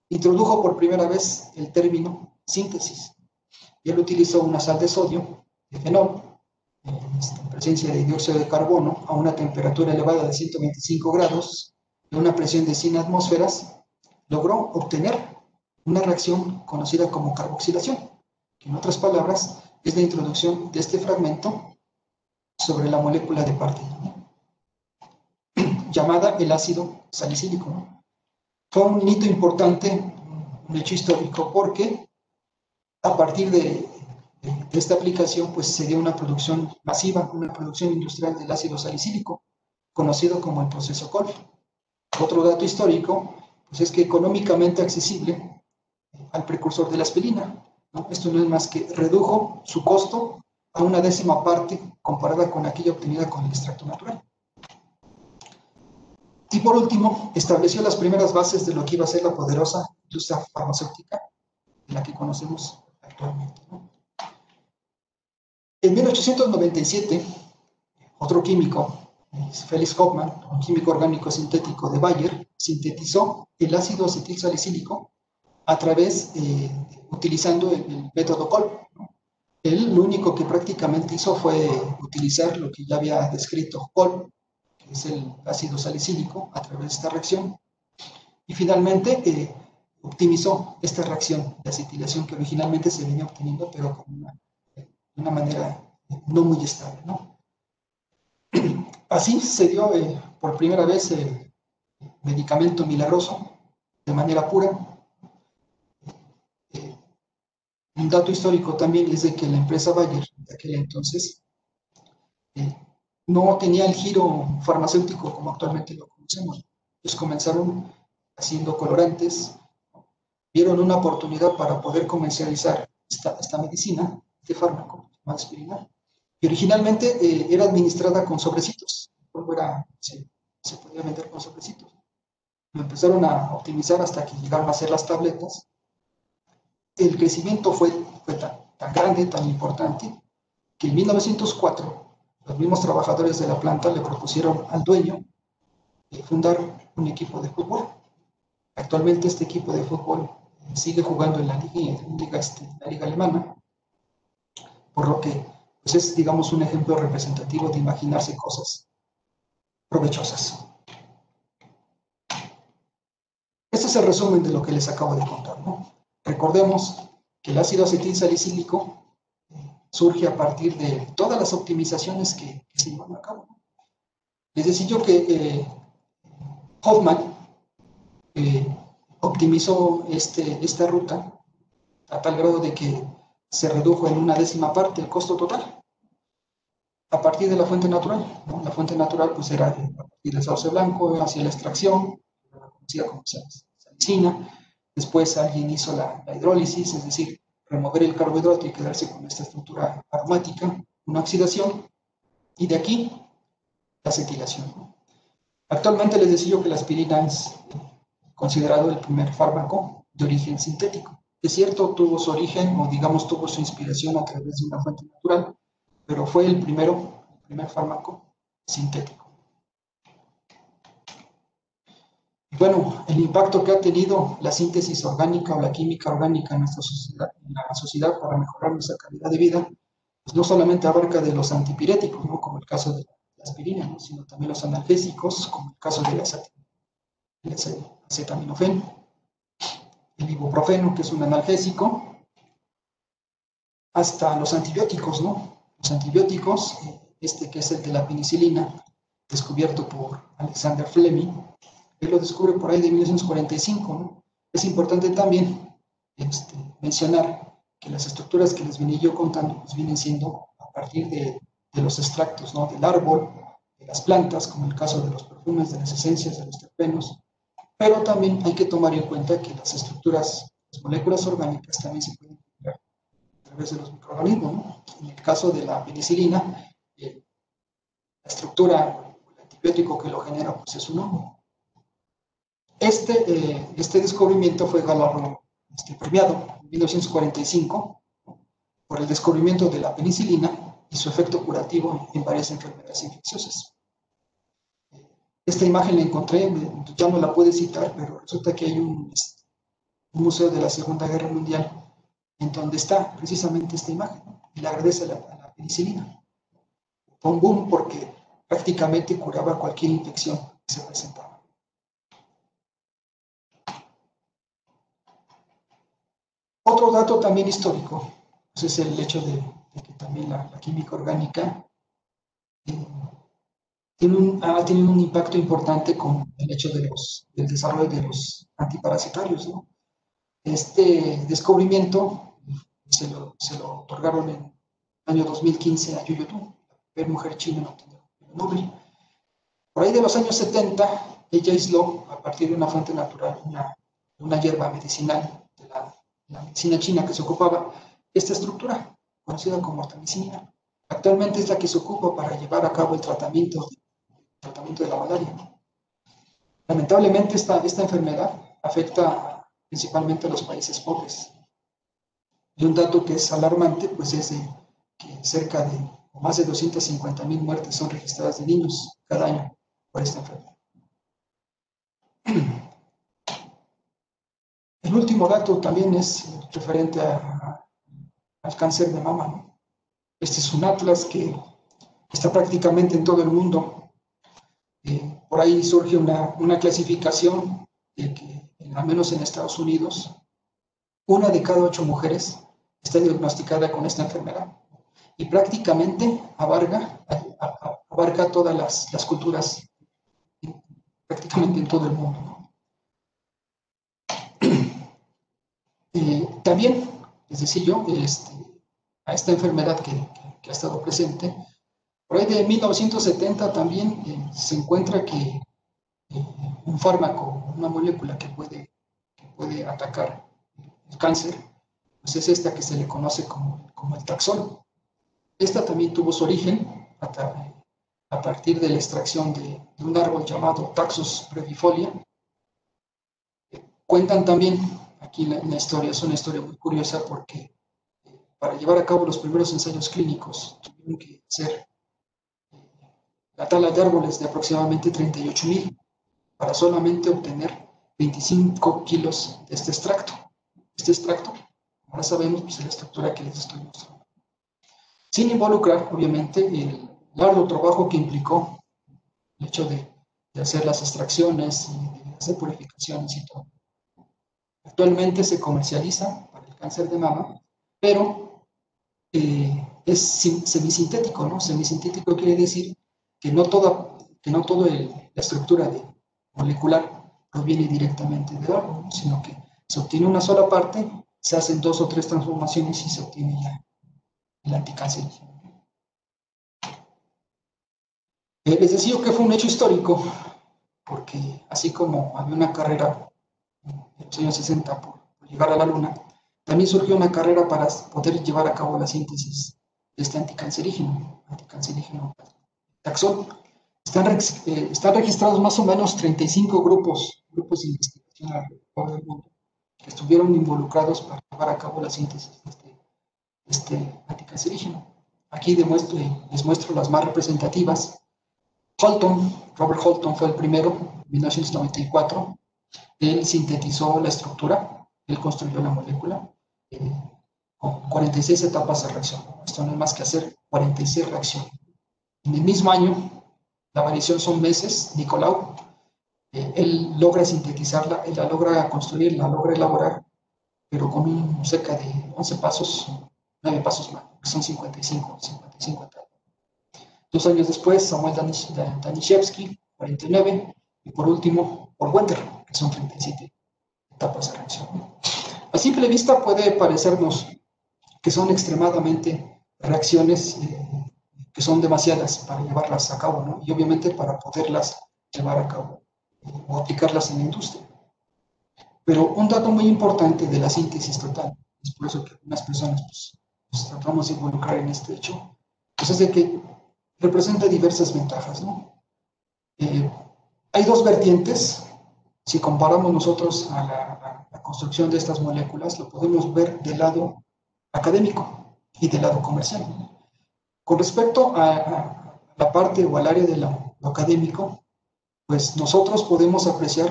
S2: introdujo por primera vez el término síntesis. Y él utilizó una sal de sodio, de fenol, en presencia de dióxido de carbono, a una temperatura elevada de 125 grados, y una presión de 100 atmósferas, logró obtener una reacción conocida como carboxilación, que en otras palabras es la introducción de este fragmento sobre la molécula de parte, ¿no? Llamada el ácido salicílico, ¿no? Fue un hito importante, un hecho histórico, porque a partir de esta aplicación pues se dio una producción masiva, una producción industrial del ácido salicílico, conocido como el proceso Kolb. Otro dato histórico pues es que económicamente accesible al precursor de la aspirina, ¿no? Esto no es más que redujo su costo a una décima parte comparada con aquella obtenida con el extracto natural. Y por último, estableció las primeras bases de lo que iba a ser la poderosa industria farmacéutica en la que conocemos actualmente, ¿no? En 1897, otro químico, Felix Hoffmann, un químico orgánico sintético de Bayer, sintetizó el ácido acetilsalicílico a través, utilizando el método Kolb, ¿no? Él lo único que prácticamente hizo fue utilizar lo que ya había descrito Kolb, que es el ácido salicílico, a través de esta reacción, y finalmente optimizó esta reacción de acetilación que originalmente se venía obteniendo, pero con de una manera no muy estable, ¿no? Así se dio por primera vez el medicamento milagroso de manera pura. Un dato histórico también es de que la empresa Bayer de aquel entonces no tenía el giro farmacéutico como actualmente lo conocemos. Ellos comenzaron haciendo colorantes, vieron una oportunidad para poder comercializar esta medicina, este fármaco, llamado aspirina, y originalmente era administrada con sobrecitos. Luego se podía vender con sobrecitos. Lo empezaron a optimizar hasta que llegaron a ser las tabletas. El crecimiento fue tan grande, tan importante, que en 1904 los mismos trabajadores de la planta le propusieron al dueño fundar un equipo de fútbol. Actualmente este equipo de fútbol sigue jugando en la liga alemana, por lo que pues es, digamos, un ejemplo representativo de imaginarse cosas provechosas. Este es el resumen de lo que les acabo de contar, ¿no? Recordemos que el ácido acetilsalicílico surge a partir de todas las optimizaciones que se llevan a cabo. Les decía yo que Hoffmann optimizó esta ruta a tal grado de que se redujo en una décima parte el costo total a partir de la fuente natural, ¿no? La fuente natural pues era a partir del sauce blanco, hacia la extracción, conocida como salicina. Después alguien hizo la hidrólisis, es decir, remover el carbohidrato y quedarse con esta estructura aromática, una oxidación, y de aquí la acetilación, ¿no? Actualmente les decía yo que la aspirina es considerado el primer fármaco de origen sintético. Es cierto, tuvo su origen, o digamos tuvo su inspiración a través de una fuente natural, pero fue el primer fármaco sintético. Y bueno, el impacto que ha tenido la síntesis orgánica o la química orgánica en la sociedad para mejorar nuestra calidad de vida, pues no solamente abarca de los antipiréticos, ¿no? Como el caso de la aspirina, ¿no? Sino también los analgésicos, como el caso del acetaminofén, el ibuprofeno, que es un analgésico, hasta los antibióticos, ¿no? Los antibióticos, que es el de la penicilina, descubierto por Alexander Fleming, él lo descubre por ahí de 1945, ¿no? Es importante también mencionar que las estructuras que les venía yo contando pues vienen siendo a partir de los extractos, ¿no? Del árbol, de las plantas, como el caso de los perfumes, de las esencias, de los terpenos, pero también hay que tomar en cuenta que las estructuras, las moléculas orgánicas también se pueden crear a través de los microorganismos, ¿no? En el caso de la penicilina, la estructura, el antibiótico que lo genera, pues es un hongo. Este descubrimiento fue premiado en 1945 por el descubrimiento de la penicilina y su efecto curativo en varias enfermedades infecciosas. Esta imagen la encontré, ya no la pude citar, pero resulta que hay un museo de la Segunda Guerra Mundial en donde está precisamente esta imagen, ¿no? Y le agradece a la penicilina. Fue un boom porque prácticamente curaba cualquier infección que se presentaba. Otro dato también histórico pues es el hecho de que también la química orgánica ha tenido un impacto importante con el hecho del desarrollo de los antiparasitarios, ¿no? Este descubrimiento se lo otorgaron en el año 2015 a Yu Yu Tu, la primera mujer china en obtener el Nobel. Por ahí de los años 70, ella aisló, a partir de una fuente natural, una hierba medicinal de la medicina china que se ocupaba, esta estructura, conocida como artemisina. Actualmente es la que se ocupa para llevar a cabo el tratamiento de la malaria. Lamentablemente esta enfermedad afecta principalmente a los países pobres. Y un dato que es alarmante, pues es que cerca de más de 250,000 muertes son registradas de niños cada año por esta enfermedad. El último dato también es referente al cáncer de mama, ¿no? Este es un atlas que está prácticamente en todo el mundo. Por ahí surge una clasificación de que, al menos en Estados Unidos, 1 de cada 8 mujeres está diagnosticada con esta enfermedad y prácticamente abarca todas las culturas, prácticamente en todo el mundo, ¿no? También, les decía yo, a esta enfermedad que ha estado presente, por ahí de 1970 también se encuentra que un fármaco, una molécula que puede atacar el cáncer, pues es esta que se le conoce como el Taxol. Esta también tuvo su origen a partir de la extracción de un árbol llamado Taxus brevifolia. Cuentan también aquí la historia, es una historia muy curiosa porque para llevar a cabo los primeros ensayos clínicos tuvieron que hacer la tala de árboles de aproximadamente 38,000 para solamente obtener 25 kilos de este extracto. Este extracto, ahora sabemos, pues, es la estructura que les estoy mostrando. Sin involucrar, obviamente, el largo trabajo que implicó el hecho de hacer las extracciones y de hacer purificaciones y todo. Actualmente se comercializa para el cáncer de mama, pero es semisintético, ¿no? Semisintético quiere decir que no toda la estructura molecular proviene directamente del árbol, ¿no? Sino que se obtiene una sola parte, se hacen 2 o 3 transformaciones y se obtiene ya el anticáncerígeno. Les decía que fue un hecho histórico, porque así como había una carrera en los años 60 por llegar a la luna, también surgió una carrera para poder llevar a cabo la síntesis de este anticancerígeno Taxol. Están registrados más o menos 35 grupos de investigación alrededor del mundo que estuvieron involucrados para llevar a cabo la síntesis de este anticancerígeno. Aquí les muestro las más representativas. Robert Holton fue el primero, en 1994, Él sintetizó la estructura, él construyó la molécula con 46 etapas de reacción. Esto no es más que hacer 46 reacciones. En el mismo año, la variación son meses, Nicolau, él logra sintetizarla, él la logra construir, la logra elaborar, pero con cerca de 11 pasos, 9 pasos más, que son 55 etapas. 2 años después, Samuel Danishevsky, 49, y por último, Paul Wender, que son 37 etapas de reacción. A simple vista puede parecernos que son extremadamente reacciones que son demasiadas para llevarlas a cabo, ¿no? Y obviamente para poderlas llevar a cabo o aplicarlas en la industria. Pero un dato muy importante de la síntesis total, es por eso que algunas personas pues tratamos de involucrar en este hecho, pues es de que representa diversas ventajas, ¿no? Hay dos vertientes. Si comparamos nosotros a la construcción de estas moléculas, lo podemos ver del lado académico y del lado comercial. Con respecto a la parte o al área de lo académico, pues nosotros podemos apreciar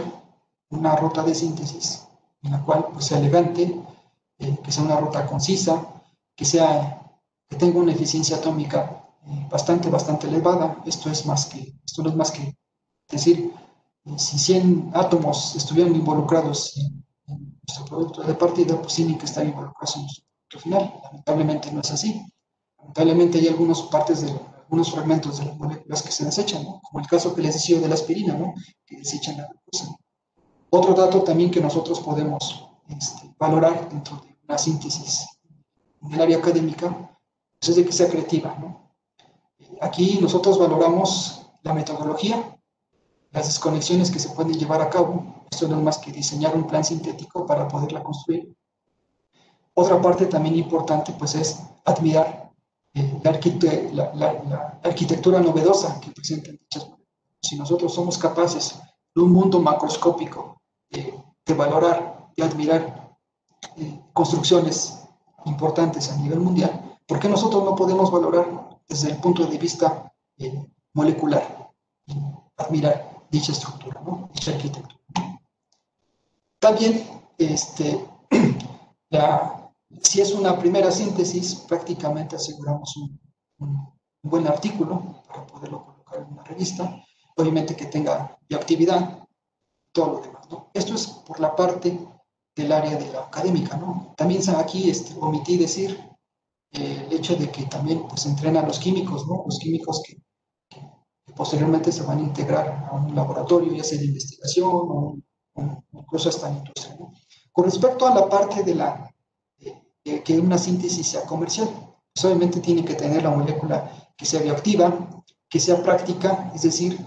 S2: una ruta de síntesis en la cual pues, sea elegante, que sea una ruta concisa, que tenga una eficiencia atómica bastante elevada. Esto no es más que decir, si 100 átomos estuvieran involucrados en nuestro producto de partida, pues tienen que estar involucrados en nuestro producto final. Lamentablemente no es así. Lamentablemente hay algunos fragmentos de las moléculas que se desechan, ¿no? Como el caso que les decía de la aspirina, ¿no? Que desechan la glucosa. Otro dato también que nosotros podemos valorar dentro de una síntesis en el área académica pues es de que sea creativa, ¿no? Aquí nosotros valoramos la metodología, las desconexiones que se pueden llevar a cabo. Esto no es más que diseñar un plan sintético para poderla construir. Otra parte también importante pues es admirar la arquitectura novedosa que presentan dichas moléculas. Si nosotros somos capaces de un mundo macroscópico de valorar, de admirar construcciones importantes a nivel mundial, ¿por qué nosotros no podemos valorar desde el punto de vista molecular y admirar dicha estructura, ¿no? Dicha arquitectura? También, si es una primera síntesis, prácticamente aseguramos un buen artículo para poderlo colocar en una revista, obviamente que tenga bioactividad, todo lo demás, ¿no? Esto es por la parte del área de la académica, ¿no? También aquí omití decir el hecho de que también pues, entrenan a los químicos, ¿no? Los químicos que posteriormente se van a integrar a un laboratorio, ya sea de investigación o incluso hasta en industria, ¿no? Con respecto a la parte de que una síntesis sea comercial, pues obviamente tiene que tener la molécula que sea bioactiva, que sea práctica, es decir,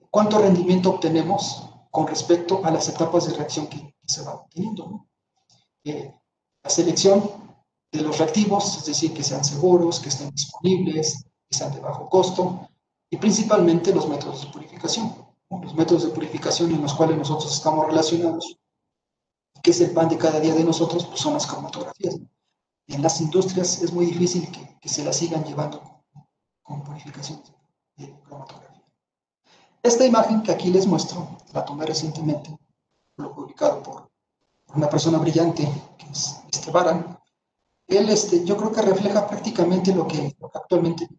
S2: cuánto rendimiento obtenemos con respecto a las etapas de reacción que se va obteniendo, ¿no? La selección de los reactivos, es decir, que sean seguros, que estén disponibles, que sean de bajo costo, y principalmente los métodos de purificación, ¿no? Los métodos de purificación en los cuales nosotros estamos relacionados, que es el pan de cada día de nosotros, pues son las cromatografías, ¿no? En las industrias es muy difícil que se las sigan llevando con purificaciones de cromatografía. Esta imagen que aquí les muestro, la tomé recientemente, lo publicado por una persona brillante, que es Baran. Él, yo creo que refleja prácticamente lo que actualmente.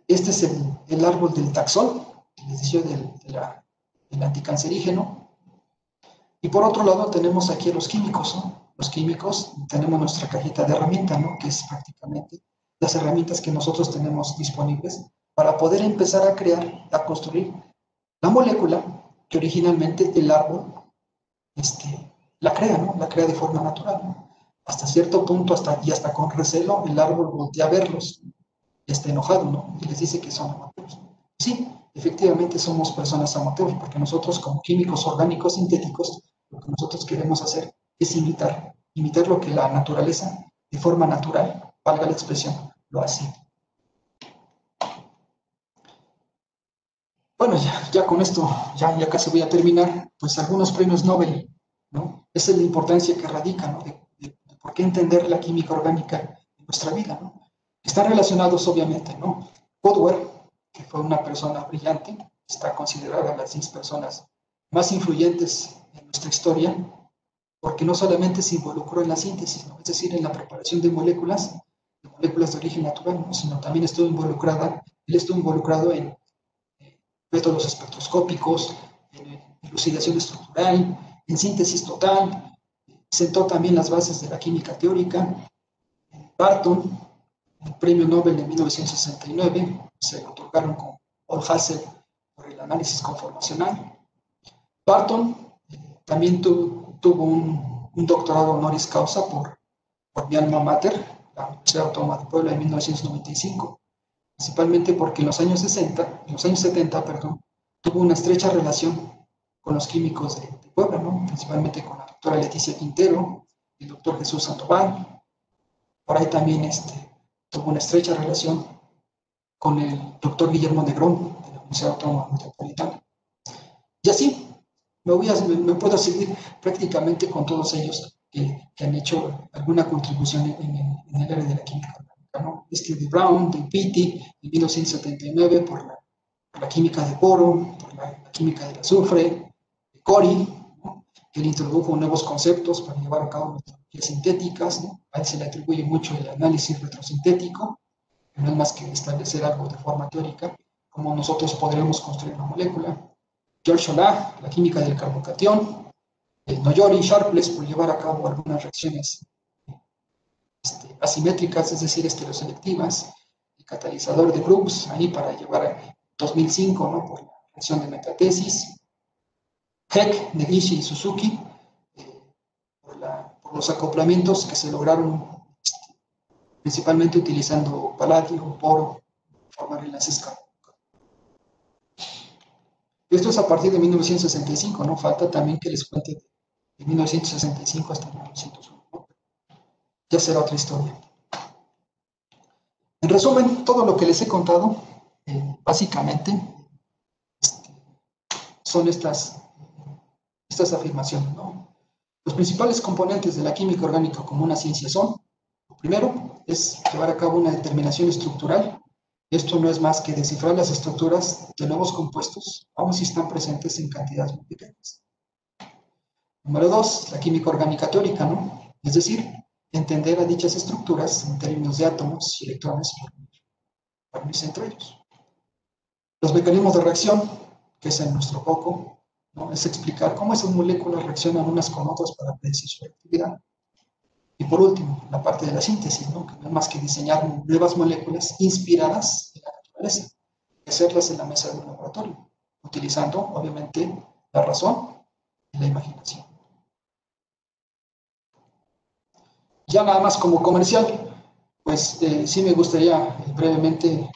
S2: Este es el árbol del taxol, que les decía del anticancerígeno. Y por otro lado tenemos aquí a los químicos, ¿no? Los químicos, tenemos nuestra cajita de herramientas, ¿no? Que es prácticamente las herramientas que nosotros tenemos disponibles para poder empezar a crear, a construir la molécula que originalmente el árbol la crea, ¿no? La crea de forma natural, ¿no? Hasta cierto punto, hasta con recelo, el árbol voltea a verlos y está enojado, ¿no? Y les dice que son amateurs. Sí, efectivamente somos personas amateurs, porque nosotros como químicos orgánicos sintéticos, lo que nosotros queremos hacer es imitar lo que la naturaleza, de forma natural, valga la expresión, lo hace. Bueno, ya con esto, ya casi voy a terminar, pues algunos premios Nobel, ¿no? Esa es la importancia que radica, ¿no? De por qué entender la química orgánica en nuestra vida, ¿no? Están relacionados, obviamente, ¿no? Podwell, que fue una persona brillante, está considerada las 10 personas más influyentes en nuestra historia, porque no solamente se involucró en la síntesis, ¿no? Es decir, en la preparación de moléculas de origen natural, ¿no? Sino también él estuvo involucrado en métodos espectroscópicos, en elucidación estructural, en síntesis total, sentó también las bases de la química teórica. Barton, el premio Nobel de 1969, se lo otorgaron con Paul Hassel por el análisis conformacional. Barton también tuvo un doctorado honoris causa por mi alma mater, la Universidad Autónoma de Puebla, en 1995, principalmente porque en los años 70, tuvo una estrecha relación con los químicos de Puebla, ¿no? Principalmente con la doctora Leticia Quintero, el doctor Jesús Sandoval. Por ahí también tuvo una estrecha relación con el doctor Guillermo Negrón, de la Universidad Autónoma Metropolitana. Y así me puedo seguir prácticamente con todos ellos que han hecho alguna contribución en el área de la química orgánica, ¿no? Steve Brown, de Pitti, en 1979, por la química de boro, por la química del azufre, de Cori, ¿no? Que él introdujo nuevos conceptos para llevar a cabo metodologías sintéticas, ¿no? A él se le atribuye mucho el análisis retrosintético, que no es más que establecer algo de forma teórica, como nosotros podríamos construir una molécula. George Olah, la química del carbocatión, Noyori y Sharpless por llevar a cabo algunas reacciones asimétricas, es decir, estereoselectivas, el catalizador de Brooks, ahí para llevar a 2005, ¿no? Por la reacción de metatesis, Heck, Negishi y Suzuki, por los acoplamientos que se lograron principalmente utilizando paladio, boro, formar enlaces carbón. Esto es a partir de 1965, ¿no? Falta también que les cuente de 1965 hasta 1901, ¿no? Ya será otra historia. En resumen, todo lo que les he contado, básicamente, son estas afirmaciones, ¿no? Los principales componentes de la química orgánica como una ciencia son, lo primero, es llevar a cabo una determinación estructural. Esto no es más que descifrar las estructuras de nuevos compuestos, aun si están presentes en cantidades muy pequeñas. Número dos, la química orgánica teórica, ¿no? Es decir, entender a dichas estructuras en términos de átomos y electrones para unirse entre ellos. Los mecanismos de reacción, que es en nuestro foco, ¿no? Es explicar cómo esas moléculas reaccionan unas con otras para predecir su actividad. Y por último, la parte de la síntesis, ¿no? Que no es más que diseñar nuevas moléculas inspiradas en la naturaleza, y hacerlas en la mesa de un laboratorio, utilizando, obviamente, la razón y la imaginación. Ya nada más como comercial, pues sí me gustaría brevemente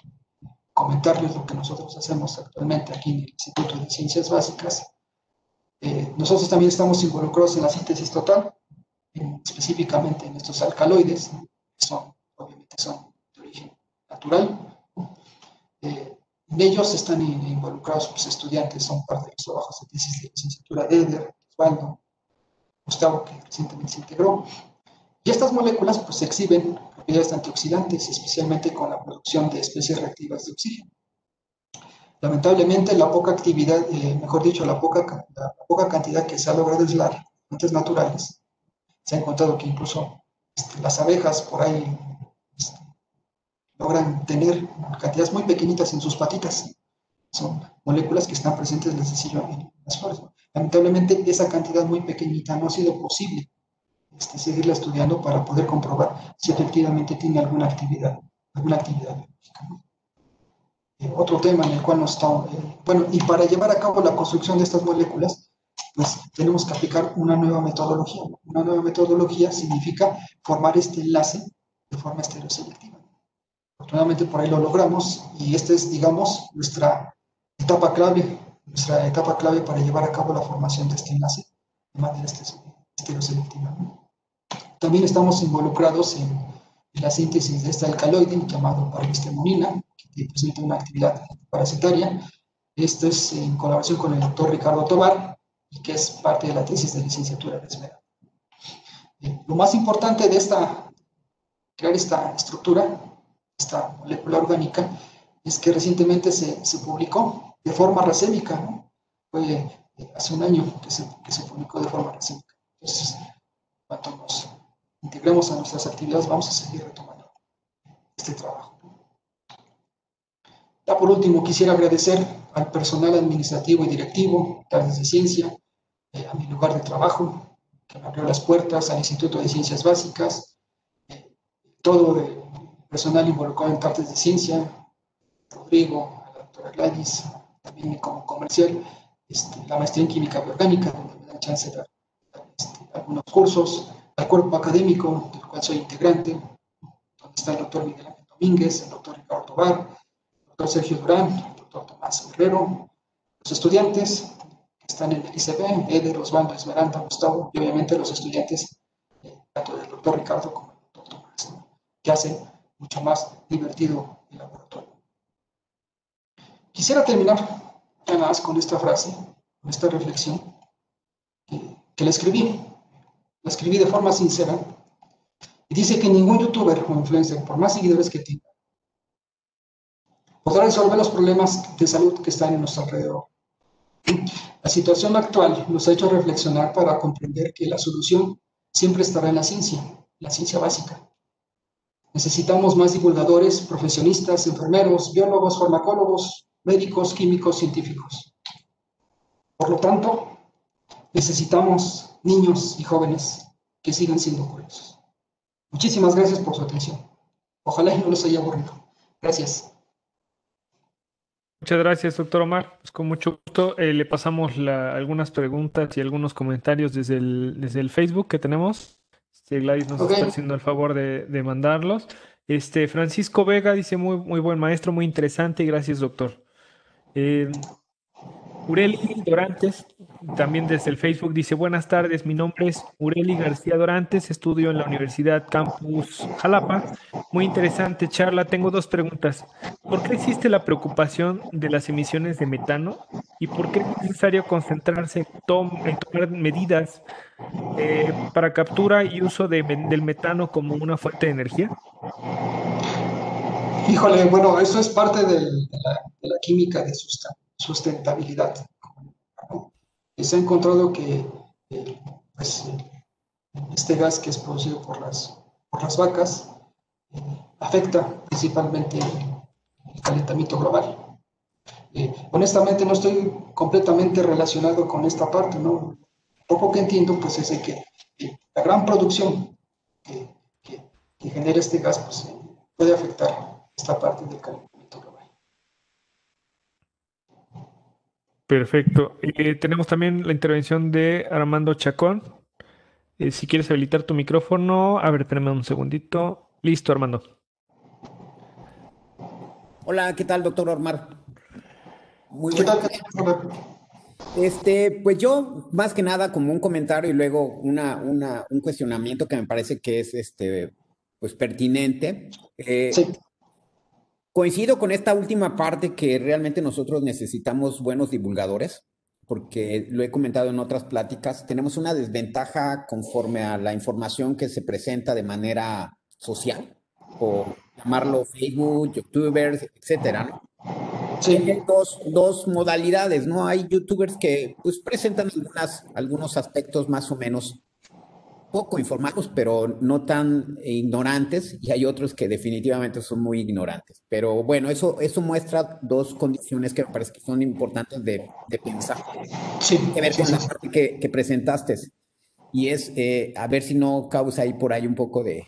S2: comentarles lo que nosotros hacemos actualmente aquí en el Instituto de Ciencias Básicas. Nosotros también estamos involucrados en la síntesis total, específicamente en estos alcaloides, que obviamente son de origen natural. En ellos están involucrados pues, estudiantes, son parte de los trabajos de tesis de licenciatura de Eder, Osvaldo, Gustavo, que recientemente se integró. Y estas moléculas pues, exhiben propiedades antioxidantes, especialmente con la producción de especies reactivas de oxígeno. Lamentablemente, la poca actividad, mejor dicho, la poca cantidad que se ha logrado aislar de fuentes naturales, se ha encontrado que incluso las abejas por ahí logran tener cantidades muy pequeñitas en sus patitas. Son moléculas que están presentes, les decía, en las flores. Lamentablemente, esa cantidad muy pequeñita no ha sido posible seguirla estudiando para poder comprobar si efectivamente tiene alguna actividad biológica, ¿no? Otro tema en el cual nos estamos... bueno, y para llevar a cabo la construcción de estas moléculas, pues tenemos que aplicar una nueva metodología. Una nueva metodología significa formar este enlace de forma estereoselectiva. Afortunadamente por ahí lo logramos y esta es, digamos, nuestra etapa clave para llevar a cabo la formación de este enlace de manera estereoselectiva, ¿no? También estamos involucrados en la síntesis de este alcaloide llamado parvistemonina, que presenta una actividad parasitaria. Esto es en colaboración con el doctor Ricardo Tobar y que es parte de la tesis de licenciatura de Esmeralda. Lo más importante de crear esta estructura, esta molécula orgánica, es que recientemente se publicó de forma racémica, ¿no? Fue hace un año que se publicó de forma reciente. Entonces, cuando nos integremos a nuestras actividades, vamos a seguir retomando este trabajo. Ya por último, quisiera agradecer al personal administrativo y directivo, Tardes de Ciencia, a mi lugar de trabajo, que me abrió las puertas, al Instituto de Ciencias Básicas, todo el personal involucrado en Tardes de Ciencia, Rodrigo, a la doctora Gladys, también como comercial, la maestría en Química Orgánica, donde me dan chance de dar algunos cursos, al cuerpo académico, del cual soy integrante, donde está el doctor Miguel Ángel Domínguez, el doctor Ricardo Tobar, el doctor Sergio Durán, el doctor Tomás Herrero, los estudiantes que están en el ICB, Eder, Osvaldo, Esmeralda, Gustavo, y obviamente los estudiantes, tanto del doctor Ricardo como del doctor Tomás, ¿no?, que hacen mucho más divertido el laboratorio. Quisiera terminar nada más con esta frase, con esta reflexión que la escribí de forma sincera, y dice que ningún youtuber o influencer, por más seguidores que tenga, podrá resolver los problemas de salud que están en nuestro alrededor. La situación actual nos ha hecho reflexionar para comprender que la solución siempre estará en la ciencia básica. Necesitamos más divulgadores, profesionistas, enfermeros, biólogos, farmacólogos, médicos, químicos, científicos. Por lo tanto, necesitamos niños y jóvenes que sigan siendo curiosos. Muchísimas gracias por su atención. Ojalá no los haya aburrido. Gracias.
S1: Muchas gracias, doctor Omar. Pues con mucho gusto le pasamos algunas preguntas y algunos comentarios desde el Facebook que tenemos. Gladys nos está
S2: Ok.
S1: haciendo el favor de mandarlos. Francisco Vega dice muy buen maestro, muy interesante y gracias, doctor. Ureli Dorantes, también desde el Facebook, dice: buenas tardes, mi nombre es Ureli García Dorantes, estudio en la Universidad Campus Jalapa. Muy interesante charla. Tengo dos preguntas. ¿Por qué existe la preocupación de las emisiones de metano? ¿Y por qué es necesario concentrarse en tomar medidas para captura y uso del metano como una fuente de energía?
S2: Híjole, bueno, eso es parte de la química de sustentabilidad, ¿no? Se ha encontrado que pues, este gas que es producido por las vacas afecta principalmente el calentamiento global. Honestamente no estoy completamente relacionado con esta parte, ¿no? Poco que entiendo pues es de que la gran producción que, que genera este gas pues, puede afectar esta parte del calentamiento global.
S1: Perfecto. Tenemos también la intervención de Armando Chacón. Si quieres habilitar tu micrófono, a ver, espérame un segundito. Listo, Armando.
S3: Hola, ¿qué tal, doctor Omar? Muy
S2: ¿Qué
S3: buenas.
S2: tal?
S3: Pues yo, más que nada, como un comentario y luego un cuestionamiento que me parece que es pues pertinente.
S2: Sí.
S3: Coincido con esta última parte que realmente nosotros necesitamos buenos divulgadores, porque lo he comentado en otras pláticas, tenemos una desventaja conforme a la información que se presenta de manera social, o llamarlo Facebook, YouTubers, etcétera, ¿no?
S2: Sí.
S3: Hay dos modalidades, ¿no? Hay youtubers que pues presentan algunos aspectos más o menos poco informados, pero no tan ignorantes, y hay otros que definitivamente son muy ignorantes. Pero bueno, eso muestra dos condiciones que me parece que son importantes de pensar.
S2: Sí.
S3: Tiene que ver
S2: Sí,
S3: con
S2: sí,
S3: la
S2: sí.
S3: parte que presentaste, y es a ver si no causa ahí por ahí un poco de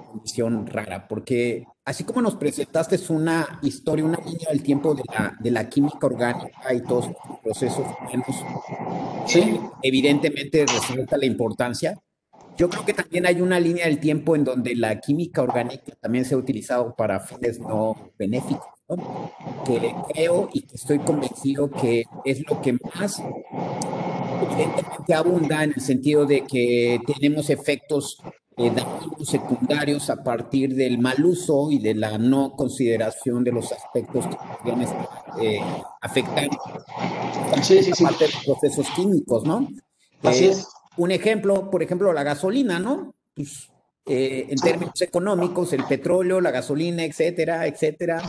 S3: condición rara, porque así como nos presentaste es una historia, una línea del tiempo de la química orgánica y todos los procesos menos,
S2: Sí.
S3: evidentemente resalta la importancia. Yo creo que también hay una línea del tiempo en donde la química orgánica también se ha utilizado para fines no benéficos, ¿no? Que creo y que estoy convencido que es lo que más evidentemente abunda, en el sentido de que tenemos efectos dañinos secundarios a partir del mal uso y de la no consideración de los aspectos que podrían estar afectando
S2: Sí, sí,
S3: esta
S2: sí.
S3: parte de los procesos químicos, ¿no?
S2: Así
S3: Eh,
S2: es.
S3: un ejemplo, por ejemplo, la gasolina, ¿no? Pues, en términos económicos, el petróleo, la gasolina, etcétera, etcétera.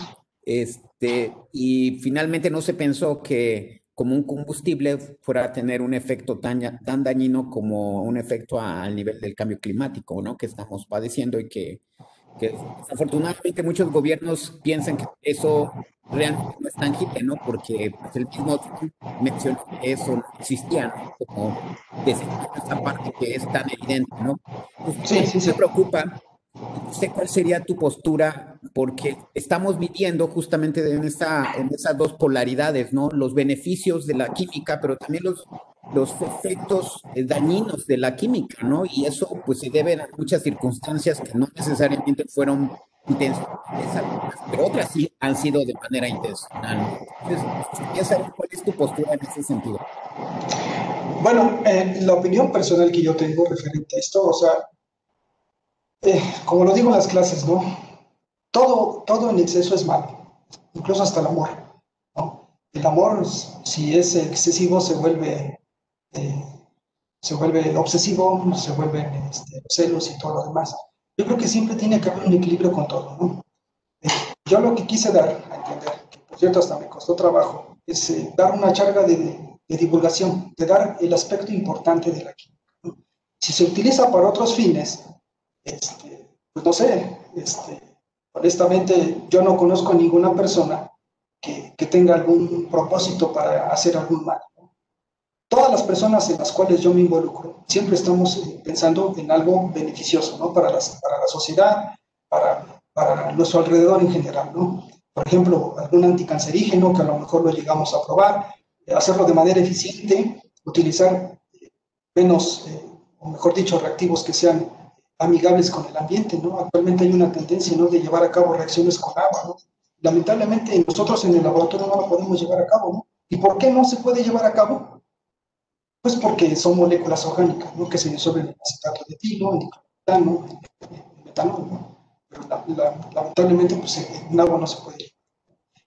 S3: Y finalmente no se pensó que como un combustible fuera a tener un efecto tan dañino como un efecto al nivel del cambio climático, ¿no? Que estamos padeciendo y que desafortunadamente muchos gobiernos piensan que eso realmente no es tangible, ¿no? Porque pues, el mismo Trump mencionó que eso no existía, ¿no? Como desechando esa parte que es tan evidente, ¿no? Entonces,
S2: Sí, sí,
S3: me
S2: sí.
S3: preocupa, no sé cuál sería tu postura, porque estamos viviendo justamente en esas dos polaridades, ¿no? Los beneficios de la química, pero también los efectos dañinos de la química, ¿no? Y eso pues se debe a muchas circunstancias que no necesariamente fueron intencionales algunas, pero otras sí han sido de manera intencional, ¿no? Entonces, me gustaría saber cuál es tu postura en ese sentido.
S2: Bueno, la opinión personal que yo tengo referente a esto, o sea, como lo digo en las clases, ¿no? Todo en exceso es malo, incluso hasta el amor, ¿no? El amor, si es excesivo, eh, se vuelve obsesivo, se vuelven celos y todo lo demás. Yo creo que siempre tiene que haber un equilibrio con todo, ¿no? Eh, yo lo que quise dar a entender, que por cierto hasta me costó trabajo, es dar una charla de divulgación, de dar el aspecto importante de la química, ¿no? Si se utiliza para otros fines, pues no sé, honestamente yo no conozco ninguna persona que tenga algún propósito para hacer algún mal. Todas las personas en las cuales yo me involucro, siempre estamos pensando en algo beneficioso, ¿no? Para la sociedad, para nuestro alrededor en general, ¿no? Por ejemplo, algún anticancerígeno que a lo mejor lo llegamos a probar, hacerlo de manera eficiente, utilizar menos, o mejor dicho, reactivos que sean amigables con el ambiente, ¿no? Actualmente hay una tendencia, ¿no?, de llevar a cabo reacciones con agua, ¿no? Lamentablemente nosotros en el laboratorio no lo podemos llevar a cabo, ¿no? ¿Y por qué no se puede llevar a cabo? Pues porque son moléculas orgánicas, ¿no?, que se disuelven en acetato de etilo, en diclormetano, en metanol, ¿no? Pero lamentablemente pues, en agua no se puede.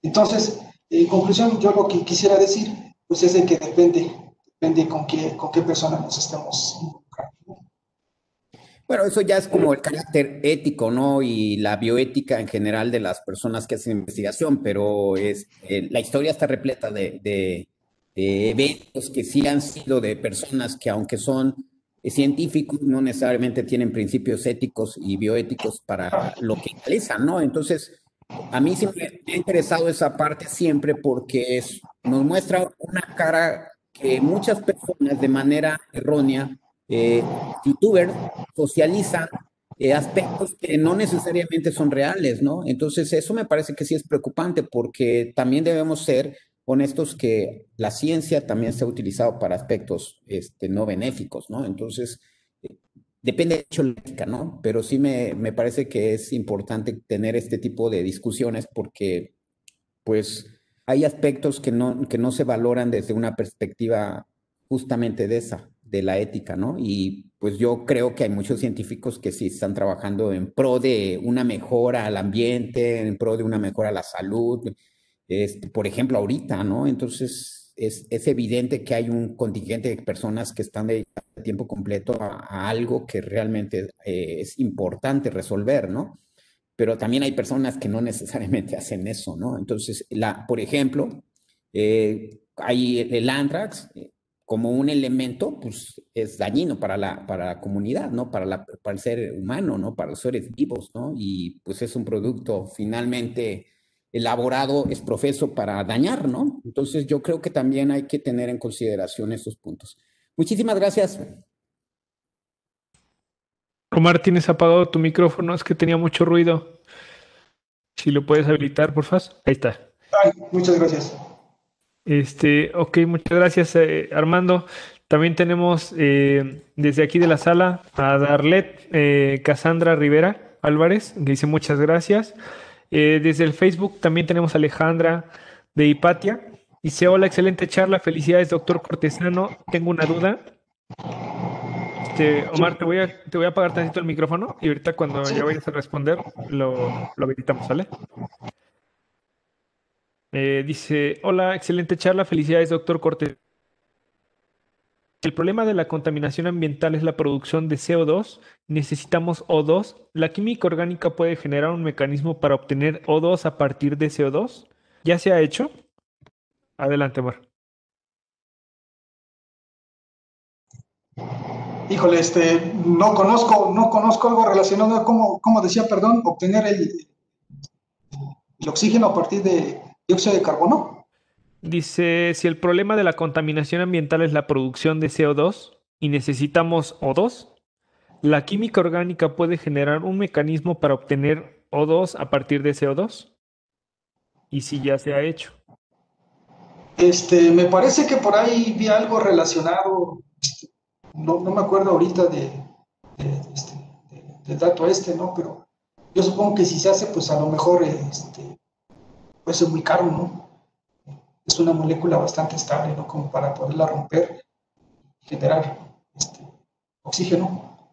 S2: Entonces, en conclusión, yo lo que quisiera decir pues, es de que depende con qué persona nos estemos involucrando, ¿no?
S3: Bueno, eso ya es como el carácter ético, ¿no? Y la bioética en general de las personas que hacen investigación, pero la historia está repleta de eventos que sí han sido de personas que aunque son científicos, no necesariamente tienen principios éticos y bioéticos para lo que realizan, ¿no? Entonces, a mí sí me ha interesado esa parte siempre porque nos muestra una cara que muchas personas de manera errónea, youtubers, socializan aspectos que no necesariamente son reales, ¿no? Entonces, eso me parece que sí es preocupante porque también debemos ser honestos que la ciencia también se ha utilizado para aspectos no benéficos, ¿no? Entonces, depende de hecho la ética, ¿no? Pero sí me parece que es importante tener este tipo de discusiones porque, pues, hay aspectos que no se valoran desde una perspectiva justamente de esa, de la ética, ¿no? Y pues yo creo que hay muchos científicos que sí están trabajando en pro de una mejora al ambiente, en pro de una mejora a la salud, por ejemplo, ahorita, ¿no? Entonces, es evidente que hay un contingente de personas que están dedicadas a tiempo completo a algo que realmente es importante resolver, ¿no? Pero también hay personas que no necesariamente hacen eso, ¿no? Entonces, por ejemplo, hay el anthrax como un elemento, pues es dañino para la comunidad, ¿no? Para el ser humano, ¿no? Para los seres vivos, ¿no? Y pues es un producto finalmente elaborado, es profeso para dañar, ¿no? Entonces yo creo que también hay que tener en consideración esos puntos. Muchísimas gracias.
S1: Omar, tienes apagado tu micrófono, es que tenía mucho ruido. Si lo puedes habilitar, por favor. Ahí está.
S2: Ay, muchas gracias.
S1: Ok, muchas gracias, Armando. También tenemos desde aquí de la sala a Darlet Cassandra Rivera Álvarez, que dice muchas gracias. Desde el Facebook también tenemos a Alejandra de Hipatia. Dice, hola, excelente charla, felicidades, doctor Cortesano. Tengo una duda. Omar, te voy a apagar tantito el micrófono y ahorita cuando
S2: Sí,
S1: ya vayas a responder lo habilitamos, ¿vale? Dice, hola, excelente charla, felicidades, doctor Cortesano. El problema de la contaminación ambiental es la producción de CO2. Necesitamos O2. ¿La química orgánica puede generar un mecanismo para obtener O2 a partir de CO2? ¿Ya se ha hecho? Adelante, Omar.
S2: Híjole, no conozco algo relacionado a cómo decía, perdón, obtener el oxígeno a partir de dióxido de carbono.
S1: Dice, si el problema de la contaminación ambiental es la producción de CO2 y necesitamos O2, ¿la química orgánica puede generar un mecanismo para obtener O2 a partir de CO2? Y si ya se ha hecho.
S2: Me parece que por ahí vi algo relacionado, no me acuerdo ahorita de, este, del dato ¿no? Pero yo supongo que si se hace, pues a lo mejor puede ser muy caro, ¿no? Es una molécula bastante estable, ¿no? Como para poderla romper y generar oxígeno.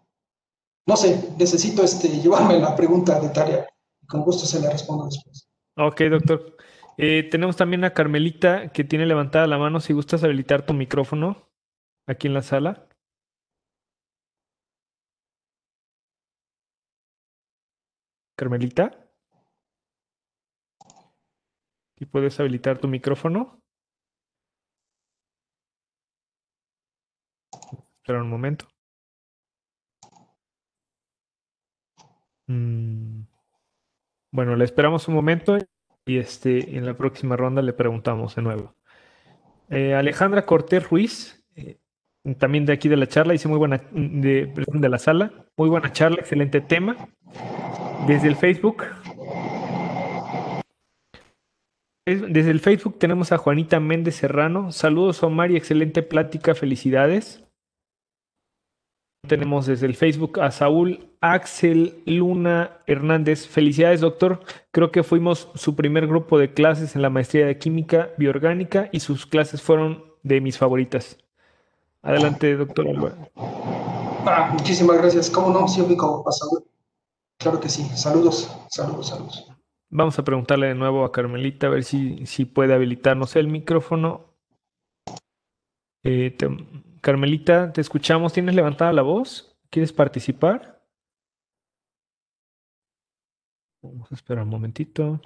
S2: No sé, necesito llevarme la pregunta de tarea y con gusto se la respondo después.
S1: Ok, doctor. Tenemos también a Carmelita que tiene levantada la mano. Si gustas habilitar tu micrófono aquí en la sala. Carmelita, si puedes habilitar tu micrófono. Espera un momento. Bueno, le esperamos un momento y en la próxima ronda le preguntamos de nuevo. Alejandra Cortés Ruiz, también de aquí de la charla, dice muy buena, perdón, de la sala, muy buena charla, excelente tema. Desde el Facebook, tenemos a Juanita Méndez Serrano. Saludos, Omar, y excelente plática, felicidades. Tenemos desde el Facebook a Saúl Axel Luna Hernández. Felicidades, doctor. Creo que fuimos su primer grupo de clases en la maestría de química bioorgánica y sus clases fueron de mis favoritas. Adelante, doctor Álvaro.
S2: Muchísimas gracias. ¿Cómo no? Sí, ubico a Saúl. Claro que sí. Saludos, saludos, saludos.
S1: Vamos a preguntarle de nuevo a Carmelita a ver si puede habilitarnos el micrófono. Carmelita, te escuchamos. ¿Tienes levantada la voz? ¿Quieres participar? Vamos a esperar un momentito.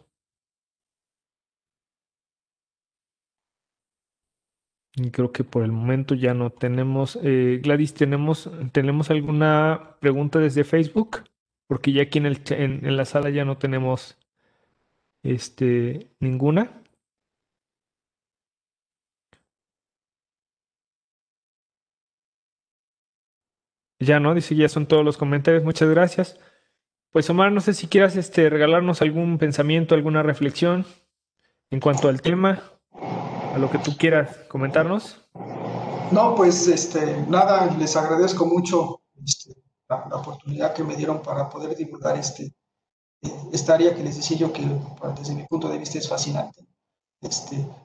S1: Y creo que por el momento ya no tenemos. Gladys, ¿tenemos alguna pregunta desde Facebook? Porque ya aquí en la sala ya no tenemos ninguna. Ya no, dice, ya son todos los comentarios. Muchas gracias. Pues Omar, no sé si quieras regalarnos algún pensamiento, alguna reflexión en cuanto al tema, a lo que tú quieras comentarnos.
S2: No, pues nada, les agradezco mucho la oportunidad que me dieron para poder divulgar esta área que les decía yo que desde mi punto de vista es fascinante.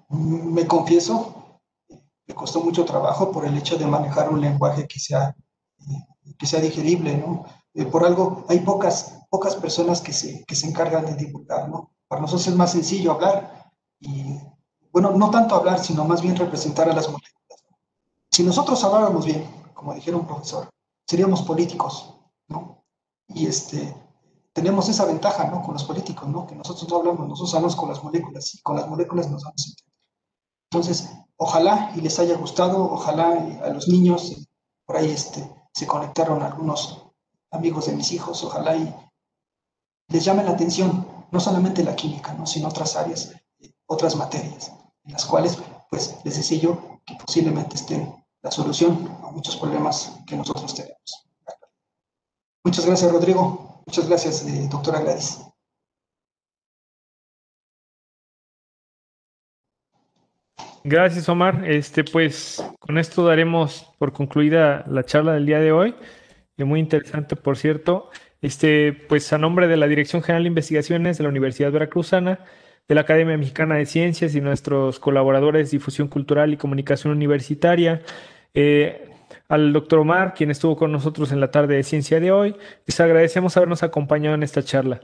S2: Me confieso, me costó mucho trabajo por el hecho de manejar un lenguaje que sea digerible, ¿no? Por algo, hay pocas personas que se encargan de divulgar, ¿no? Para nosotros es más sencillo hablar y, bueno, no tanto hablar, sino más bien representar a las moléculas. Si nosotros habláramos bien, como dijera un profesor, seríamos políticos, ¿no? Y tenemos esa ventaja, ¿no? Con los políticos, ¿no? Que nosotros no hablamos, nosotros hablamos con las moléculas y con las moléculas nos damos a entender. Entonces, ojalá y les haya gustado, ojalá a los niños, por ahí se conectaron algunos amigos de mis hijos, ojalá y les llame la atención, no solamente la química, ¿no? Sino otras áreas, otras materias, en las cuales, pues, les decía yo que posiblemente estén la solución a muchos problemas que nosotros tenemos. Muchas gracias, Rodrigo. Muchas gracias, doctora Gladys.
S1: Gracias, Omar. Pues con esto daremos por concluida la charla del día de hoy. Muy interesante, por cierto. Pues a nombre de la Dirección General de Investigaciones de la Universidad Veracruzana, de la Academia Mexicana de Ciencias y nuestros colaboradores de Difusión Cultural y Comunicación Universitaria, al doctor Omar, quien estuvo con nosotros en la tarde de ciencia de hoy, les agradecemos habernos acompañado en esta charla.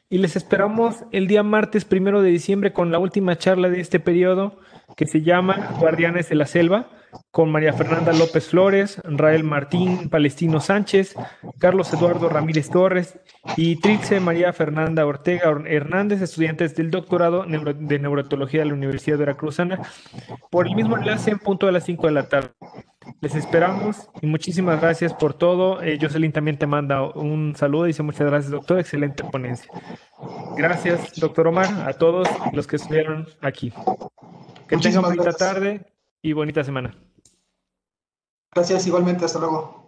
S1: Y les esperamos el día martes 1 de diciembre con la última charla de este periodo, que se llama Guardianes de la Selva, con María Fernanda López Flores, Rael Martín Palestino Sánchez, Carlos Eduardo Ramírez Torres y Trilce María Fernanda Ortega Hernández, estudiantes del doctorado de Neurotología de la Universidad Veracruzana, por el mismo enlace en punto de las 5 de la tarde. Les esperamos y muchísimas gracias por todo. Jocelyn también te manda un saludo. Dice muchas gracias, doctor. Excelente ponencia. Gracias, doctor Omar, a todos los que estuvieron aquí. Que tengan
S2: Muchísimas
S1: bonita
S2: gracias.
S1: tarde y bonita semana.
S2: Gracias igualmente, hasta luego.